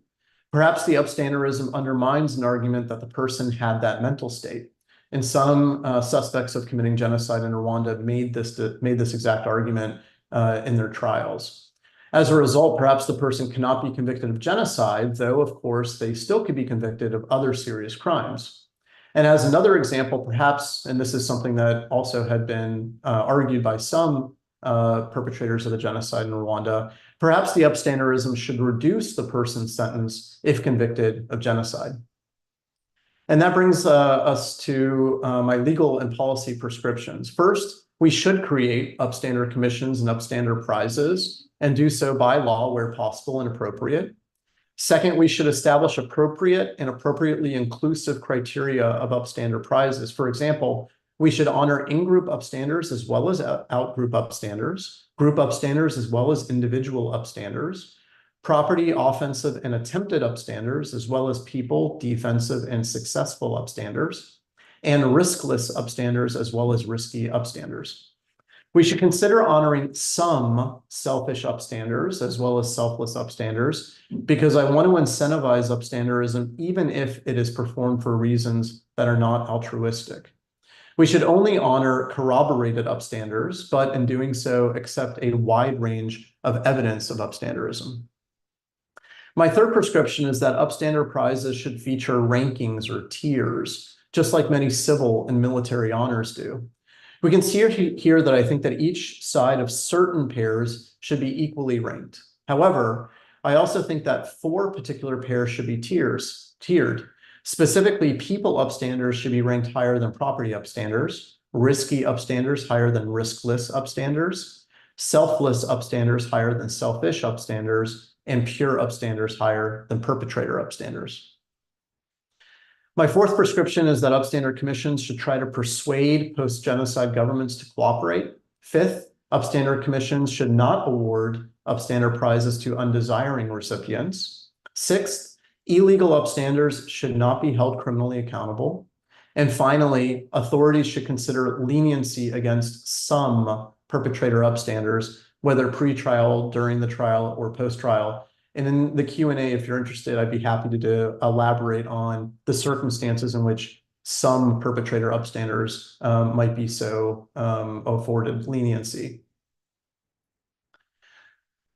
perhaps the upstanderism undermines an argument that the person had that mental state. And some suspects of committing genocide in Rwanda made this exact argument in their trials. As a result, perhaps the person cannot be convicted of genocide, though, of course, they still could be convicted of other serious crimes. And as another example, perhaps, and this is something that also had been argued by some perpetrators of the genocide in Rwanda, perhaps the upstanderism should reduce the person's sentence if convicted of genocide. And that brings us to my legal and policy prescriptions. First, we should create upstander commissions and upstander prizes, and do so by law where possible and appropriate. Second, we should establish appropriate and appropriately inclusive criteria of upstander prizes. For example, we should honor in-group upstanders as well as out-group upstanders, group upstanders as well as individual upstanders, property, offensive, and attempted upstanders, as well as people, defensive, and successful upstanders, and riskless upstanders as well as risky upstanders. We should consider honoring some selfish upstanders as well as selfless upstanders, because I want to incentivize upstanderism even if it is performed for reasons that are not altruistic. We should only honor corroborated upstanders, but in doing so, accept a wide range of evidence of upstanderism. My third prescription is that upstander prizes should feature rankings or tiers, just like many civil and military honors do. We can see here that I think that each side of certain pairs should be equally ranked. However, I also think that 4 particular pairs should be tiered. Specifically, people upstanders should be ranked higher than property upstanders, risky upstanders higher than riskless upstanders, selfless upstanders higher than selfish upstanders, and pure upstanders higher than perpetrator upstanders. My fourth prescription is that upstander commissions should try to persuade post-genocide governments to cooperate. Fifth, upstander commissions should not award upstander prizes to undesiring recipients. Sixth, illegal upstanders should not be held criminally accountable. And finally, authorities should consider leniency against some perpetrator upstanders, whether pre-trial, during the trial, or post-trial. And in the Q&A, if you're interested, I'd be happy to elaborate on the circumstances in which some perpetrator upstanders might be so afforded leniency.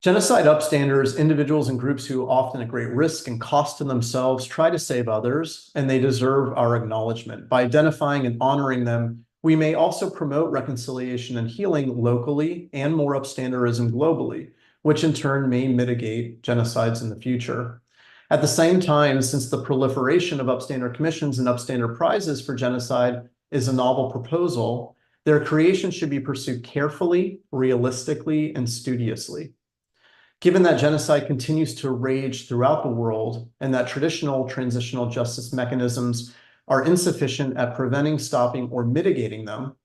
Genocide upstanders, individuals and groups who often at great risk and cost to themselves, try to save others, and they deserve our acknowledgement. By identifying and honoring them, we may also promote reconciliation and healing locally and more upstanderism globally, which in turn may mitigate genocides in the future. At the same time, since the proliferation of upstander commissions and upstander prizes for genocide is a novel proposal, their creation should be pursued carefully, realistically, and studiously. Given that genocide continues to rage throughout the world and that traditional transitional justice mechanisms are insufficient at preventing, stopping, or mitigating them,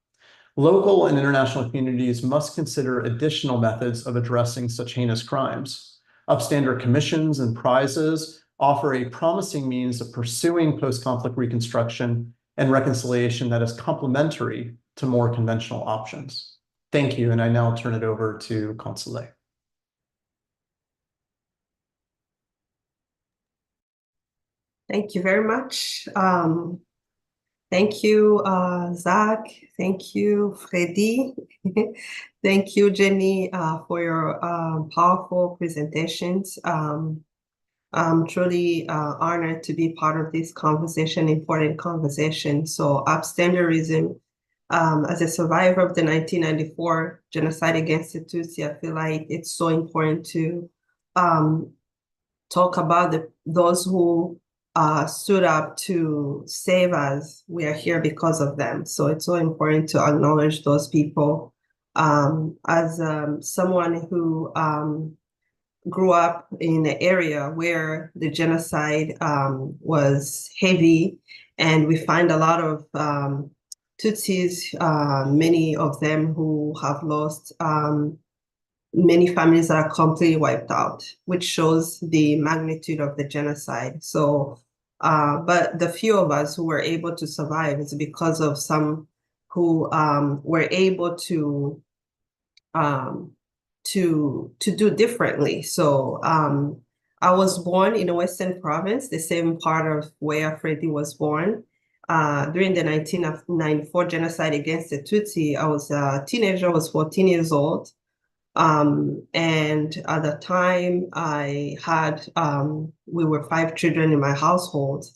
Local and international communities must consider additional methods of addressing such heinous crimes. Upstander commissions and prizes offer a promising means of pursuing post-conflict reconstruction and reconciliation that is complementary to more conventional options. Thank you, and I now turn it over to Consolee. Thank you very much. Thank you, Zach. Thank you, Ph.D. Thank you, Jennie, for your powerful presentations. I'm truly honored to be part of this conversation, important conversation. So Upstanderism, as a survivor of the 1994 genocide against the Tutsi, I feel like it's so important to talk about those who stood up to save us. We are here because of them. So it's so important to acknowledge those people. As someone who grew up in an area where the genocide was heavy, and we find a lot of Tutsis, many of them who have lost many families that are completely wiped out, which shows the magnitude of the genocide. So, but the few of us who were able to survive is because of some who were able to do differently. So I was born in a Western province, the same part of where Ph.D. was born. During the 1994 genocide against the Tutsi, I was a teenager, I was 14 years old. And at the time I had, we were 5 children in my household,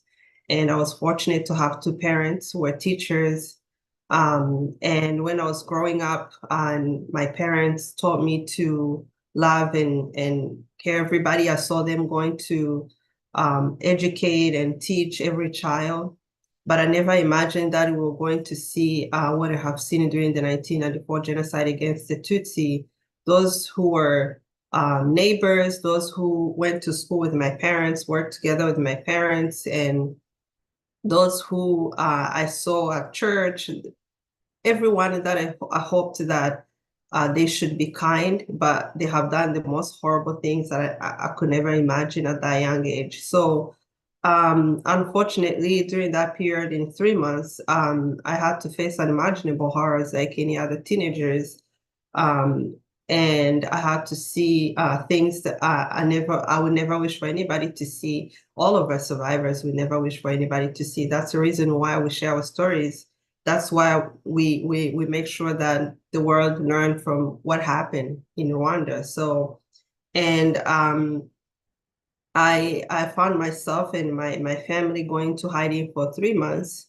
and I was fortunate to have 2 parents who were teachers. And when I was growing up, and my parents taught me to love and care everybody, I saw them going to educate and teach every child. But I never imagined that we were going to see what I have seen during the 1994 genocide against the Tutsi. Those who were neighbors, those who went to school with my parents, worked together with my parents, and those who I saw at church, everyone that I hoped that they should be kind, but they have done the most horrible things that I could never imagine at that young age. So unfortunately, during that period in 3 months, I had to face unimaginable horrors like any other teenagers. And I had to see things that I would never wish for anybody to see. All of us survivors would never wish for anybody to see. That's the reason why we share our stories. That's why we make sure that the world learn from what happened in Rwanda. So, and I found myself and my family going to hiding for 3 months.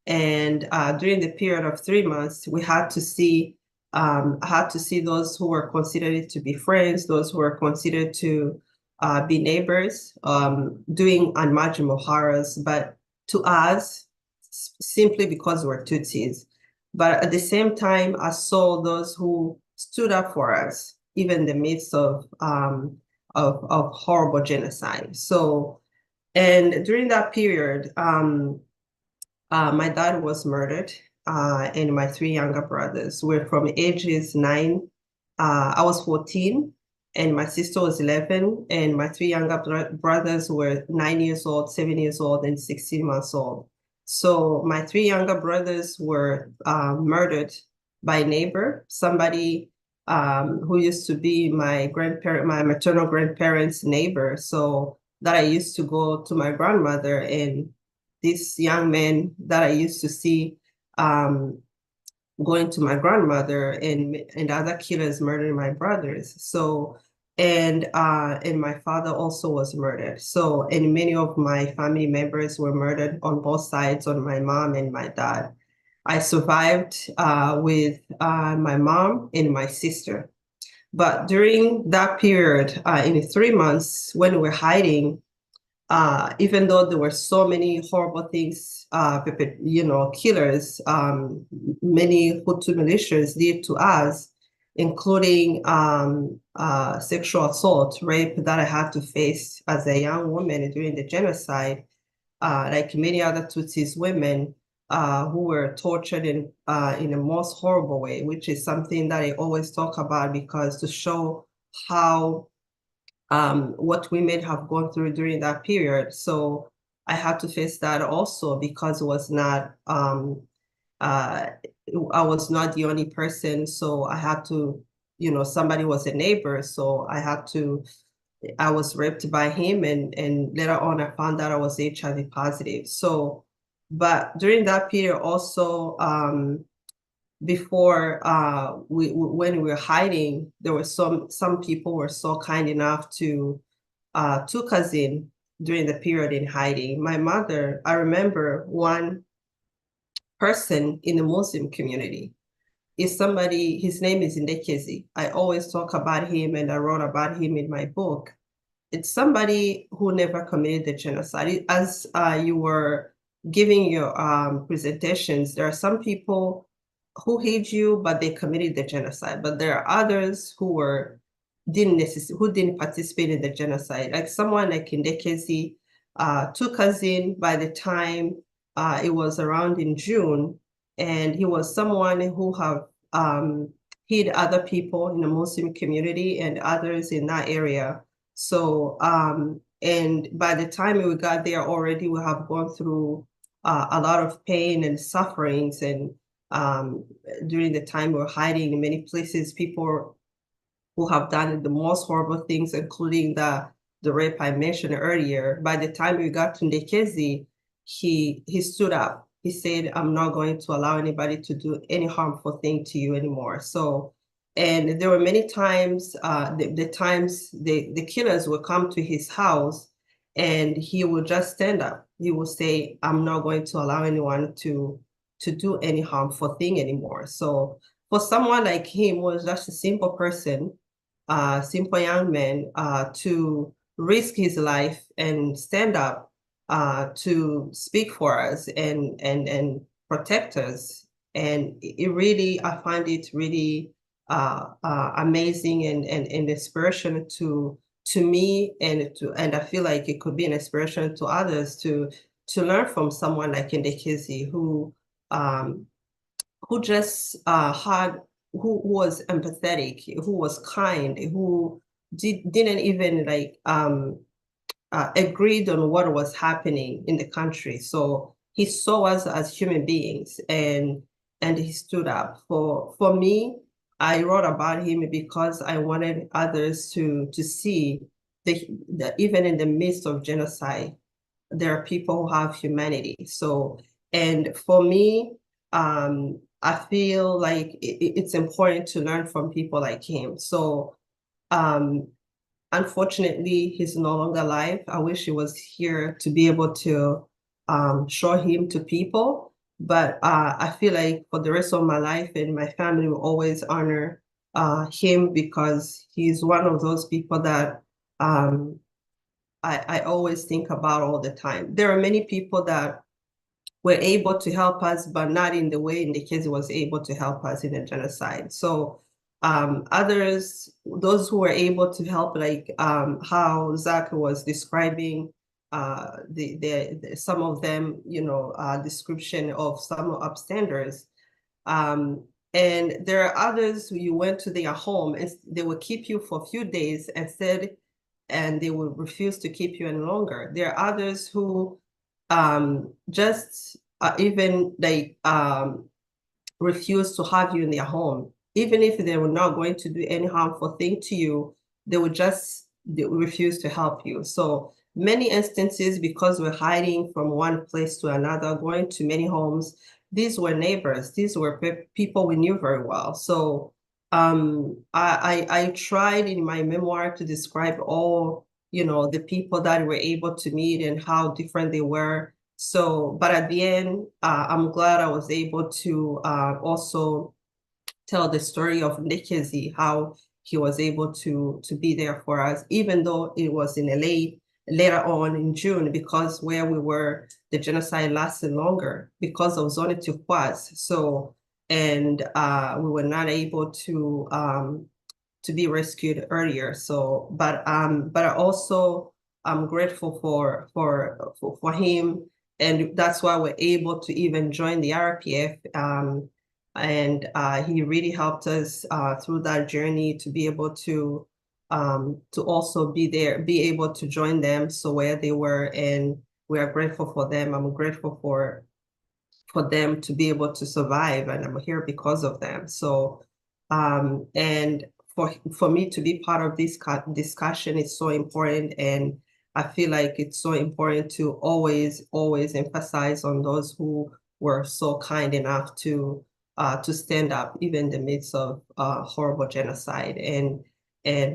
And during the period of 3 months, we had to see those who were considered to be friends, those who were considered to be neighbors, doing unimaginable horrors, but to us, simply because we're Tutsis. But at the same time, I saw those who stood up for us, even in the midst of horrible genocide. So, and during that period, my dad was murdered, and my 3 younger brothers were from ages 9. I was 14, and my sister was 11, and my 3 younger brothers were 9 years old, 7 years old, and 16 months old. So my 3 younger brothers were murdered by a neighbor, somebody who used to be my maternal grandparents' neighbor. So that I used to go to my grandmother, and this young man that I used to see going to my grandmother, and other killers murdering my brothers. So, and my father also was murdered. So, and many of my family members were murdered on both sides, on my mom and my dad. I survived with my mom and my sister. But during that period, in 3 months, when we were hiding, even though there were so many horrible things, killers, many Hutu militias did to us, including sexual assault, rape that I had to face as a young woman during the genocide. Like many other Tutsis women, who were tortured in the most horrible way, which is something that I always talk about, because to show how what women have gone through during that period. So I had to face that also, because it was not I was not the only person. So I had to, somebody was a neighbor, so I was raped by him, and later on I found out I was HIV positive. So, but during that period also, before when we were hiding, there were some people were so kind enough to took us in during the period in hiding. My mother, I remember one person in the Muslim community is somebody, his name is Ndekezi. I always talk about him, and I wrote about him in my book. It's somebody who never committed the genocide. As you were giving your presentations, there are some people who hate you, but they committed the genocide. But there are others who didn't participate in the genocide. Like someone like Ndekezi took us in by the time it was around in June, and he was someone who have hid other people in the Muslim community and others in that area. So, and by the time we got there already, we have gone through a lot of pain and sufferings. And during the time we were hiding in many places, people who have done the most horrible things, including the rape I mentioned earlier. By the time we got to Ndekezi, he stood up. He said, "I'm not going to allow anybody to do any harmful thing to you anymore." So, and there were many times, the killers would come to his house, and he would just stand up. He would say, "I'm not going to allow anyone to do any harmful thing anymore." So for someone like him, was just a simple person, simple young man, to risk his life and stand up to speak for us and protect us. And it really, I find it really amazing and inspiration to me, and I feel like it could be an inspiration to others to learn from someone like Ndekezi, who just who was empathetic, who was kind, who didn't even like agreed on what was happening in the country. So he saw us as human beings, and he stood up. For me, I wrote about him because I wanted others to see that even in the midst of genocide, there are people who have humanity. So, and for me, I feel like it's important to learn from people like him. So, unfortunately, he's no longer alive. I wish he was here to be able to show him to people. But I feel like for the rest of my life, and my family will always honor him, because he's one of those people that I always think about all the time. There are many people that were able to help us, but not in the way Ndekezi was able to help us in the genocide. So others, those who were able to help, like how Zachary was describing some of them, description of some upstanders. And there are others who you went to their home and they would keep you for a few days and they will refuse to keep you any longer. There are others who just even like refuse to have you in their home. Even if they were not going to do any harmful thing to you, they would refuse to help you. So many instances, because we're hiding from one place to another, going to many homes, these were neighbors, these were people we knew very well. So I tried in my memoir to describe all, the people that we're able to meet and how different they were. So, but at the end, I'm glad I was able to also tell the story of Ndekezi, how he was able to be there for us, even though it was in later on in June, because where we were, the genocide lasted longer because of zone turquoise. So, and we were not able to be rescued earlier. So, but I also I'm grateful for him and that's why we're able to even join the RPF. And he really helped us through that journey to be able to also be there, be able to join them, so where they were, and we are grateful for them. I'm grateful for them to be able to survive, and I'm here because of them. So, and for me to be part of this discussion is so important, and I feel like it's so important to always emphasize on those who were so kind enough to stand up even in the midst of horrible genocide. And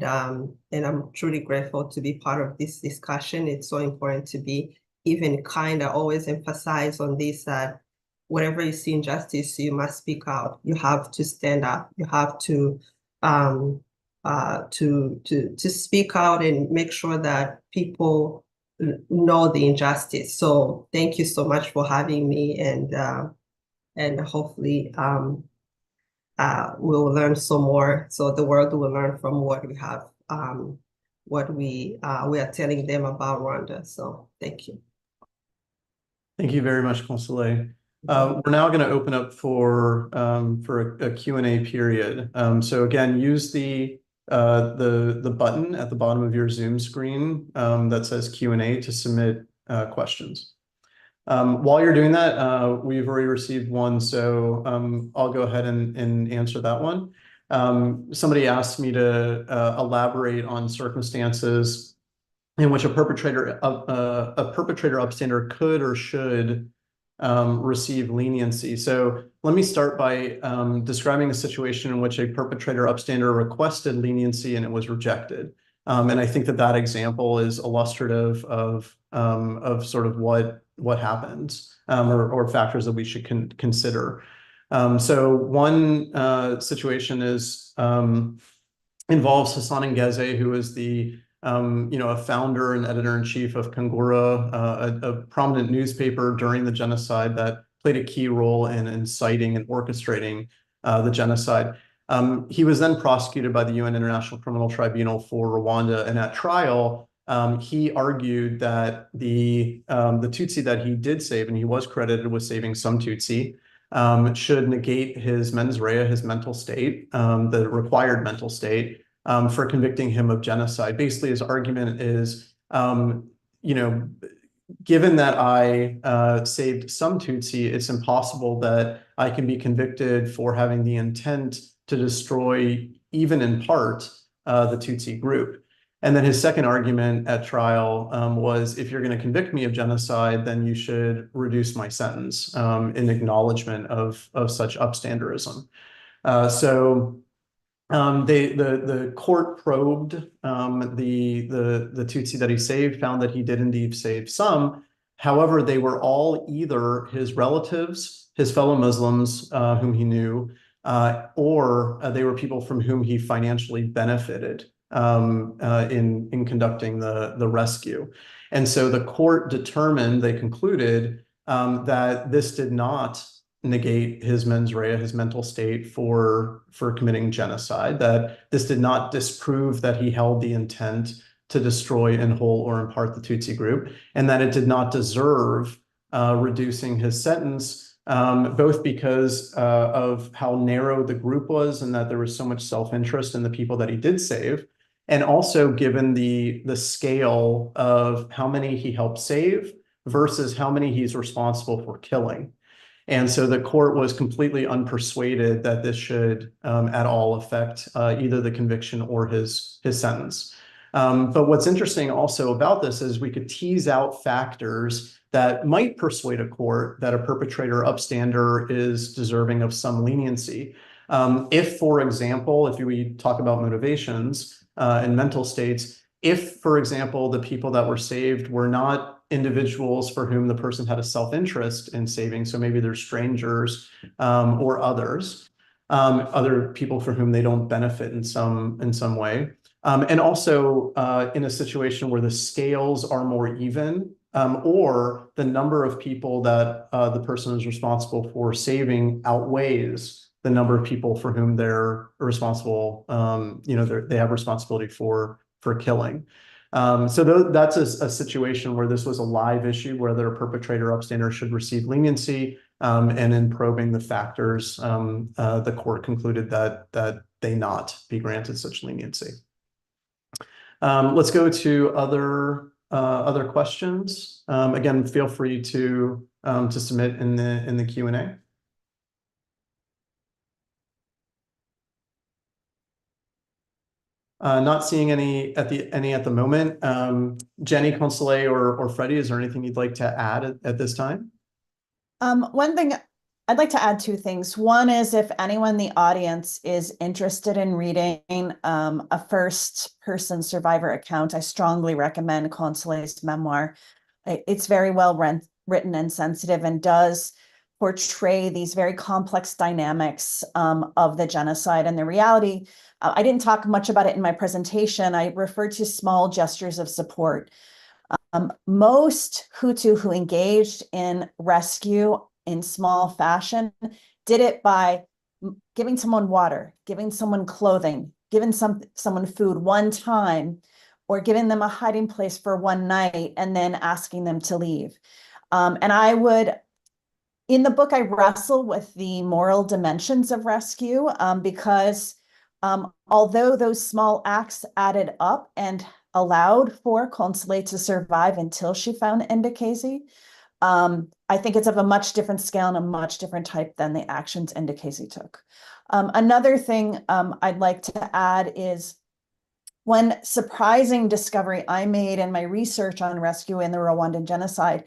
I'm truly grateful to be part of this discussion. It's so important to be even kind of always emphasize on this, that whatever you see injustice, you must speak out. You have to stand up. You have to speak out and make sure that people know the injustice. So thank you so much for having me, and hopefully we'll learn some more. So the world will learn from what we have, what we are telling them about Rwanda. So thank you. Thank you very much, Consolee. We're now going to open up for a Q&A period. So again, use the button at the bottom of your Zoom screen that says Q&A to submit questions. While you're doing that, we've already received one, so I'll go ahead and answer that one. Somebody asked me to elaborate on circumstances in which a perpetrator upstander could or should receive leniency. So let me start by describing a situation in which a perpetrator upstander requested leniency and it was rejected. And I think that example is illustrative of sort of what happens or factors that we should consider. So one situation is involves Hassan Ngeze, who is the a founder and editor-in-chief of Kangura, a prominent newspaper during the genocide that played a key role in inciting and orchestrating the genocide. He was then prosecuted by the UN International Criminal Tribunal for Rwanda, and at trial, he argued that the Tutsi that he did save, and he was credited with saving some Tutsi, should negate his mens rea, his mental state, the required mental state, for convicting him of genocide. Basically, his argument is, given that I saved some Tutsi, it's impossible that I can be convicted for having the intent to destroy, even in part, the Tutsi group. And then his second argument at trial was, if you're going to convict me of genocide, then you should reduce my sentence in acknowledgement of such upstanderism. The court probed the Tutsi that he saved, found that he did indeed save some. However, they were all either his relatives, his fellow Muslims whom he knew, or they were people from whom he financially benefited in conducting the rescue. And so the court determined, they concluded that this did not negate his mens rea, his mental state for committing genocide, that this did not disprove that he held the intent to destroy in whole or in part the Tutsi group, and that it did not deserve reducing his sentence, both because of how narrow the group was and that there was so much self-interest in the people that he did save, and also given the scale of how many he helped save versus how many he's responsible for killing. And so the court was completely unpersuaded that this should at all affect either the conviction or his sentence. But what's interesting also about this is we could tease out factors that might persuade a court that a perpetrator upstander is deserving of some leniency. If, for example, if we talk about motivations and mental states, if, for example, the people that were saved were not individuals for whom the person had a self-interest in saving, so maybe they're strangers or others, other people for whom they don't benefit in some way, and also in a situation where the scales are more even, or the number of people that the person is responsible for saving outweighs the number of people for whom they're responsible, they have responsibility for killing. So that's a situation where this was a live issue, whether a perpetrator upstander should receive leniency. And in probing the factors, the court concluded that they not be granted such leniency. Let's go to other questions. Again, feel free to submit in the Q&A. Not seeing any at the moment. Jennie, Consolee, or Freddie, is there anything you'd like to add at this time? One thing, I'd like to add two things. One is if anyone in the audience is interested in reading a first-person survivor account, I strongly recommend Consolee's memoir. It's very well written and sensitive, and does portray these very complex dynamics of the genocide and the reality. I didn't talk much about it in my presentation. I referred to small gestures of support. Most Hutu who engaged in rescue in small fashion did it by giving someone water, giving someone clothing, giving someone food one time, or giving them a hiding place for one night and then asking them to leave. In the book, I wrestle with the moral dimensions of rescue because although those small acts added up and allowed for Consolee to survive until she found Ndekezi, I think it's of a much different scale and a much different type than the actions Ndekezi took. Another thing I'd like to add is one surprising discovery I made in my research on rescue in the Rwandan genocide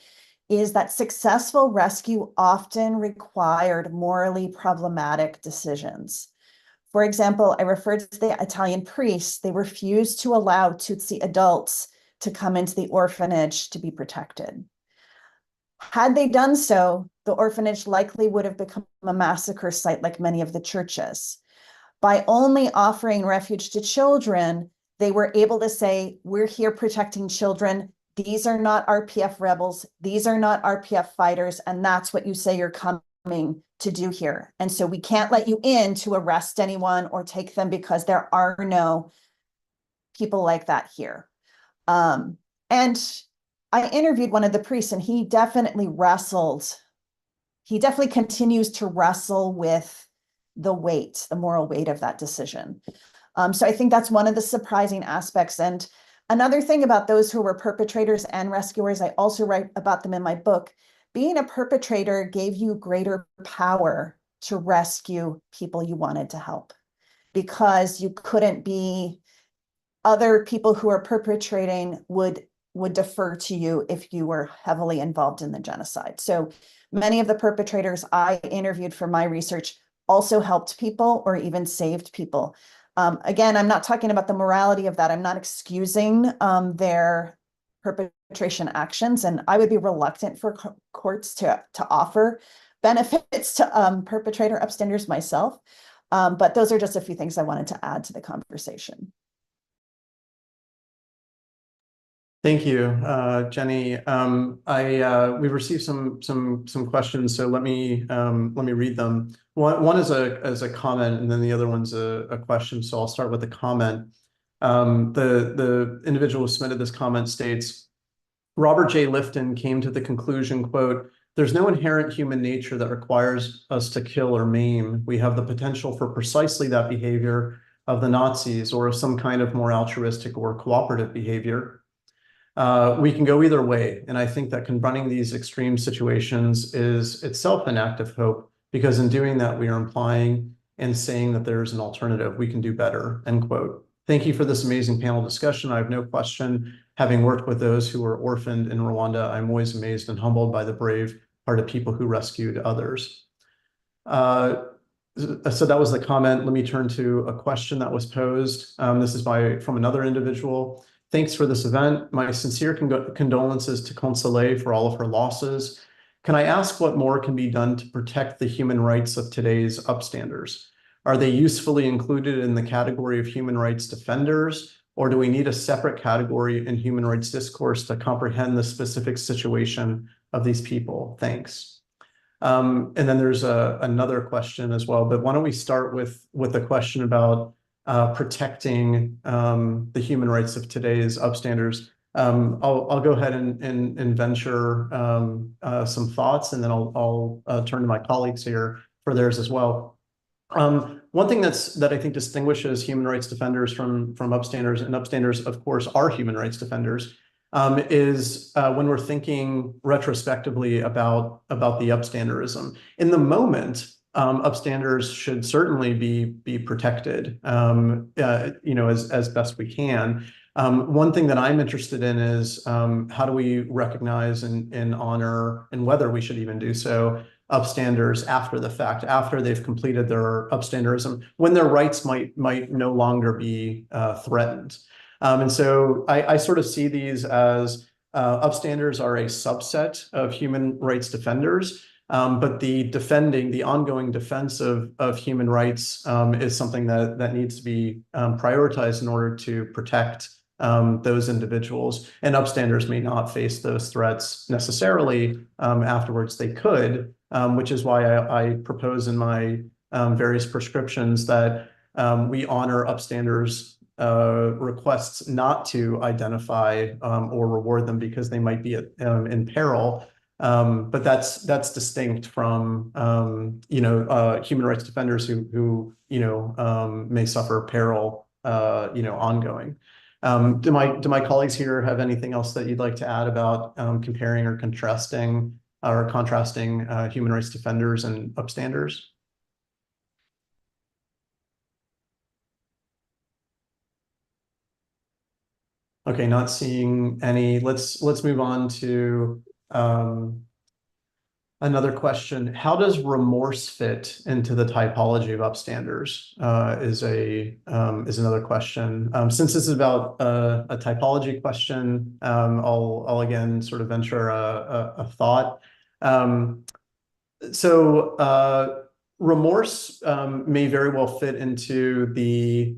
is that successful rescue often required morally problematic decisions. For example, I referred to the Italian priests. They refused to allow Tutsi adults to come into the orphanage to be protected. Had they done so, the orphanage likely would have become a massacre site like many of the churches. By only offering refuge to children, they were able to say, we're here protecting children. These are not RPF rebels. These are not RPF fighters. And that's what you say you're coming to do here. And so we can't let you in to arrest anyone or take them because there are no people like that here. And I interviewed one of the priests, and he definitely continues to wrestle with the moral weight of that decision. So I think that's one of the surprising aspects. And another thing about those who were perpetrators and rescuers, I also write about them in my book. Being a perpetrator gave you greater power to rescue people you wanted to help, because you couldn't be, other people who are perpetrating would defer to you if you were heavily involved in the genocide. So many of the perpetrators I interviewed for my research also helped people or even saved people. Again, I'm not talking about the morality of that. I'm not excusing their perpetration actions, and I would be reluctant for courts to offer benefits to perpetrator upstanders myself. But those are just a few things I wanted to add to the conversation. Thank you, Jennie. We've received some questions, so let me read them. One is a comment, and then the other one's a question. So I'll start with the comment. The individual who submitted this comment states, Robert J. Lifton came to the conclusion, quote, "There's no inherent human nature that requires us to kill or maim. We have the potential for precisely that behavior of the Nazis or of some kind of more altruistic or cooperative behavior. We can go either way, and I think that confronting these extreme situations is itself an act of hope, because in doing that, we are implying and saying that there's an alternative. We can do better," end quote. Thank you for this amazing panel discussion. I have no question, having worked with those who were orphaned in Rwanda, I'm always amazed and humbled by the brave-hearted people who rescued others. So that was the comment. Let me turn to a question that was posed. This is from another individual. Thanks for this event. My sincere condolences to Consolee for all of her losses. Can I ask what more can be done to protect the human rights of today's upstanders? Are they usefully included in the category of human rights defenders, or do we need a separate category in human rights discourse to comprehend the specific situation of these people? Thanks. And then there's another question as well, but why don't we start with the question about protecting the human rights of today's upstanders. I'll go ahead and venture some thoughts, and then I'll turn to my colleagues here for theirs as well. One thing that I think distinguishes human rights defenders from upstanders, and upstanders, of course, are human rights defenders, is when we're thinking retrospectively about the upstanderism. In the moment, upstanders should certainly be protected, as best we can. One thing that I'm interested in is how do we recognize and honor, and whether we should even do so, upstanders after the fact, after they've completed their upstanderism, when their rights might no longer be threatened. And so I sort of see these as upstanders are a subset of human rights defenders, but the ongoing defense of human rights is something that needs to be prioritized in order to protect those individuals. And upstanders may not face those threats necessarily afterwards. They could, which is why I propose in my various prescriptions that we honor upstanders' requests not to identify or reward them because they might be in peril. But that's distinct from human rights defenders who may suffer peril ongoing. Do my colleagues here have anything else that you'd like to add about comparing or contrasting human rights defenders and upstanders? Okay, not seeing any. Let's move on to another question. How does remorse fit into the typology of upstanders? Is another question. Since this is about a typology question, I'll again sort of venture a thought. Remorse may very well fit into the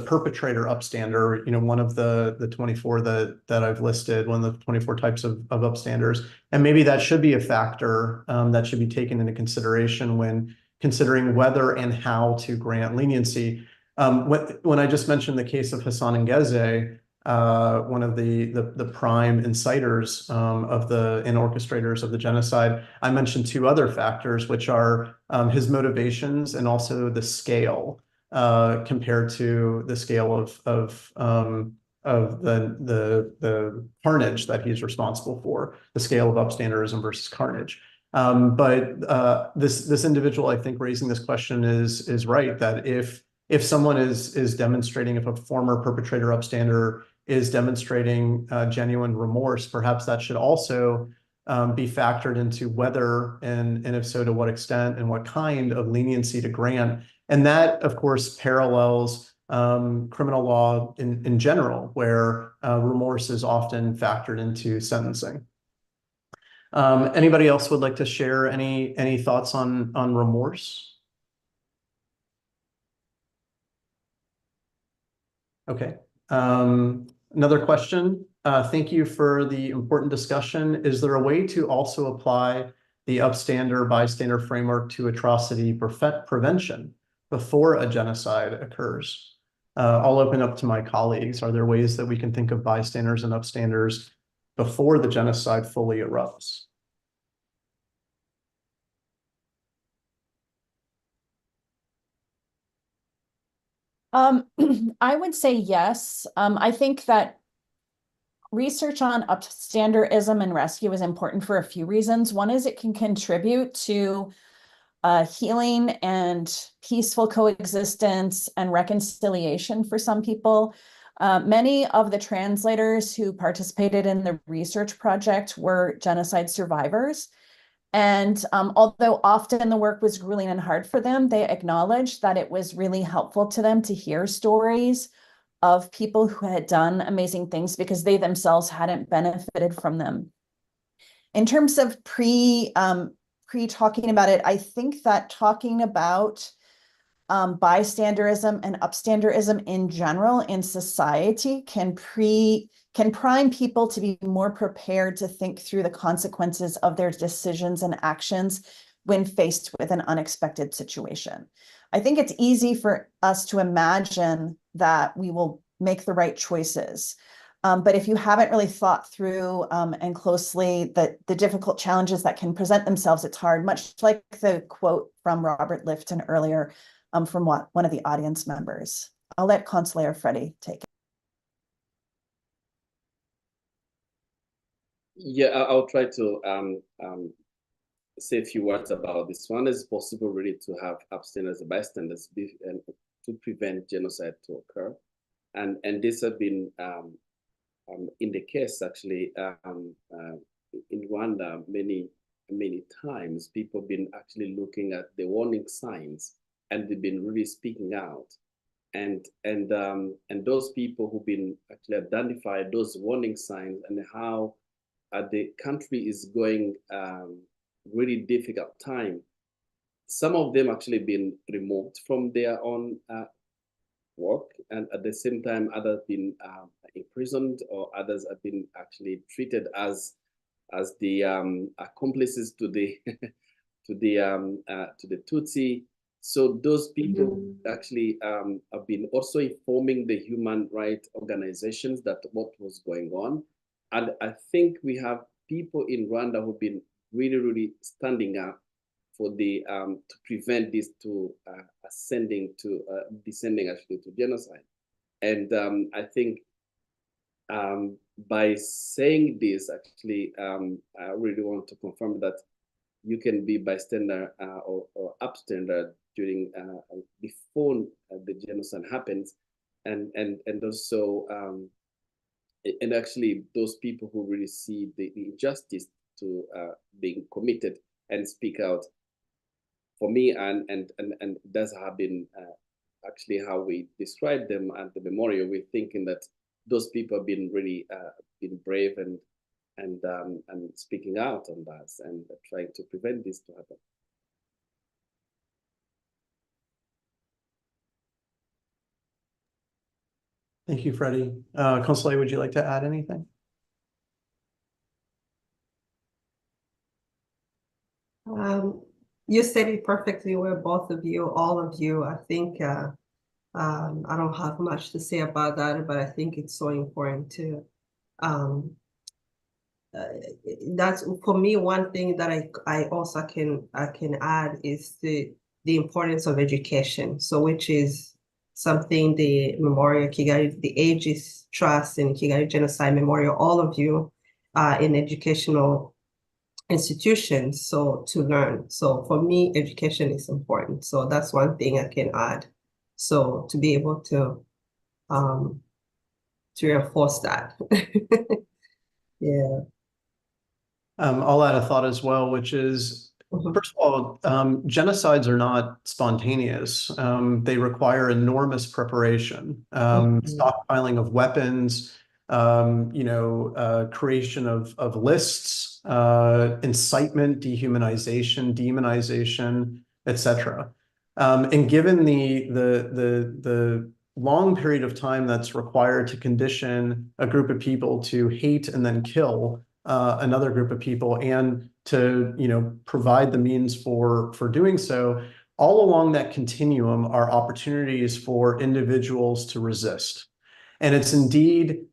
perpetrator upstander, one of the 24 that I've listed, one of the 24 types of upstanders. And maybe that should be a factor that should be taken into consideration when considering whether and how to grant leniency. When I just mentioned the case of Hassan Ngeze, one of the prime inciters and orchestrators of the genocide, I mentioned two other factors, which are his motivations and also the scale compared to the scale of the carnage that he's responsible for, the scale of upstanderism versus carnage. But this individual, I think, raising this question is right, that if someone is demonstrating, if a former perpetrator upstander is demonstrating genuine remorse, perhaps that should also be factored into whether and if so, to what extent and what kind of leniency to grant. And that, of course, parallels criminal law in general, where remorse is often factored into sentencing. Anybody else would like to share any thoughts on remorse? Okay. Another question. Thank you for the important discussion. Is there a way to also apply the upstander bystander framework to atrocity prevention before a genocide occurs? I'll open up to my colleagues. Are there ways that we can think of bystanders and upstanders before the genocide fully erupts? I would say yes. I think that research on upstanderism and rescue is important for a few reasons. One is it can contribute to healing and peaceful coexistence and reconciliation for some people. Many of the translators who participated in the research project were genocide survivors. And although often the work was grueling and hard for them, they acknowledged that it was really helpful to them to hear stories of people who had done amazing things because they themselves hadn't benefited from them. In terms of pre-talking about it, I think that talking about bystanderism and upstanderism in general in society can prime people to be more prepared to think through the consequences of their decisions and actions when faced with an unexpected situation. I think it's easy for us to imagine that we will make the right choices. But if you haven't really thought through and closely the difficult challenges that can present themselves, it's hard, much like the quote from Robert Lifton earlier from one of the audience members. I'll let Consular Freddie take it. Yeah, I'll try to say a few words about this one. Is possible really to have abstainers and bystanders and to prevent genocide to occur, and this have been in the case actually in Rwanda many times. People have been actually looking at the warning signs, and they've been really speaking out, and those people who've been actually identified those warning signs and how the country is going really difficult time. Some of them actually been removed from their own work, and at the same time, others been imprisoned, or others have been actually treated as the accomplices to the to the Tutsi. So those people actually have been also informing the human rights organizations that what was going on. And I think we have people in Rwanda who've been really standing up for the to prevent this to descending actually to genocide. And I think by saying this, actually, I really want to confirm that you can be bystander or upstander during before the genocide happens, and also and actually those people who really see the injustice to being committed and speak out. For me, and that's have been actually how we describe them at the memorial. We're thinking that those people have been really been brave and speaking out on that and trying to prevent this to happen. Thank you, Freddie. Consular, would you like to add anything? You said it perfectly well, both of you, all of you. I think I don't have much to say about that, but I think it's so important to that's for me one thing that I also can add is the importance of education. So which is something the Memorial Kigali, the Aegis Trust and Kigali Genocide Memorial, all of you in educational institutions, so to learn. So for me, education is important. So that's one thing I can add. So to be able to reinforce that. Yeah. I'll add a thought as well, which is, first of all, genocides are not spontaneous. They require enormous preparation, stockpiling of weapons, creation of lists, incitement, dehumanization, demonization, etc. And given the long period of time that's required to condition a group of people to hate and then kill another group of people, and to provide the means for doing so, all along that continuum are opportunities for individuals to resist. And it's indeed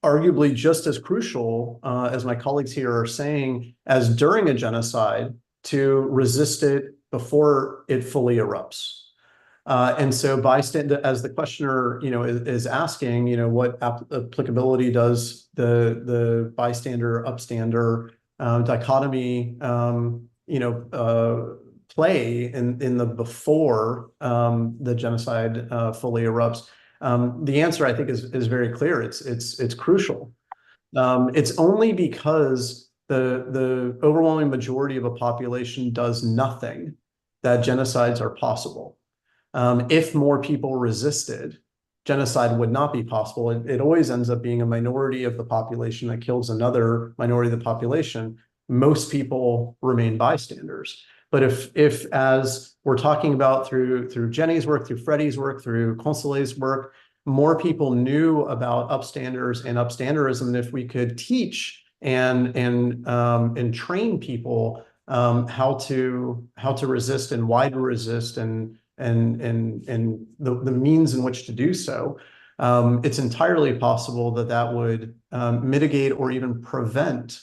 arguably just as crucial, as my colleagues here are saying, as during a genocide, to resist it before it fully erupts. And so bystander, as the questioner, is asking, what applicability does the bystander upstander dichotomy, play in the before the genocide fully erupts? The answer, I think, is very clear. It's crucial. It's only because the overwhelming majority of a population does nothing that genocides are possible. If more people resisted, genocide would not be possible. It always ends up being a minority of the population that kills another minority of the population. Most people remain bystanders. But if as we're talking about through Jennie's work, through Freddie's work, through Consulé's work, more people knew about upstanders and upstanderism, and if we could teach and train people how to resist and why to resist and the means in which to do so, it's entirely possible that that would mitigate or even prevent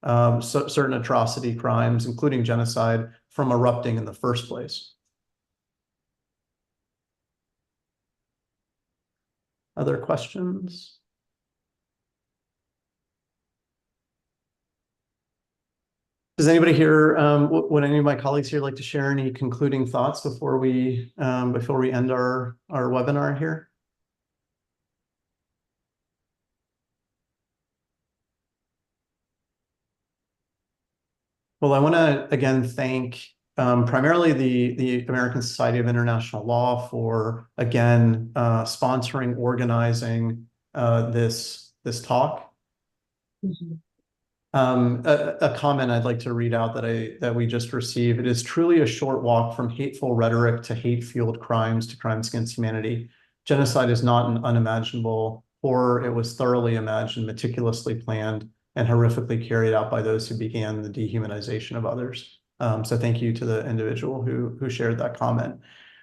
certain atrocity crimes, including genocide, from erupting in the first place. Other questions? Does anybody here, would any of my colleagues here like to share any concluding thoughts before we end our webinar here? Well, I want to again thank primarily the American Society of International Law for again sponsoring, organizing this talk. Mhm. A comment I'd like to read out that we just received. It is truly a short walk from hateful rhetoric to hate-fueled crimes to crimes against humanity. Genocide is not an unimaginable horror. It was thoroughly imagined, meticulously planned, and horrifically carried out by those who began the dehumanization of others. So thank you to the individual who shared that comment.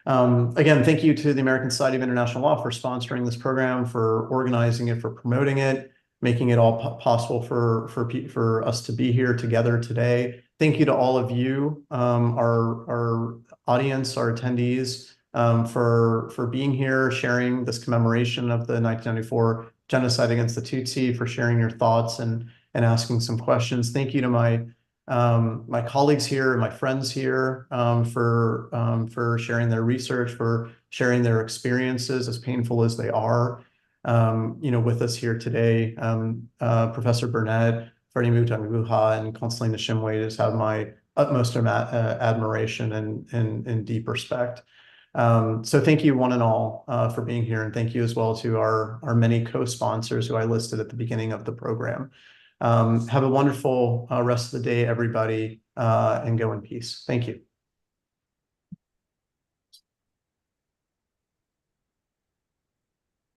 Again, thank you to the American Society of International Law for sponsoring this program, for organizing it, for promoting it, making it all possible for us to be here together today. Thank you to all of you, our audience, our attendees, for being here, sharing this commemoration of the 1994 genocide against the Tutsi, for sharing your thoughts and asking some questions. Thank you to my colleagues here and my friends here for sharing their research, for sharing their experiences, as painful as they are. With us here today, Professor Burnet, Freddie Mutanguha, and Constantine Nishimwe just have my utmost admiration and deep respect. So thank you one and all for being here, and thank you as well to our many co-sponsors who I listed at the beginning of the program. Have a wonderful rest of the day, everybody, and go in peace. Thank you.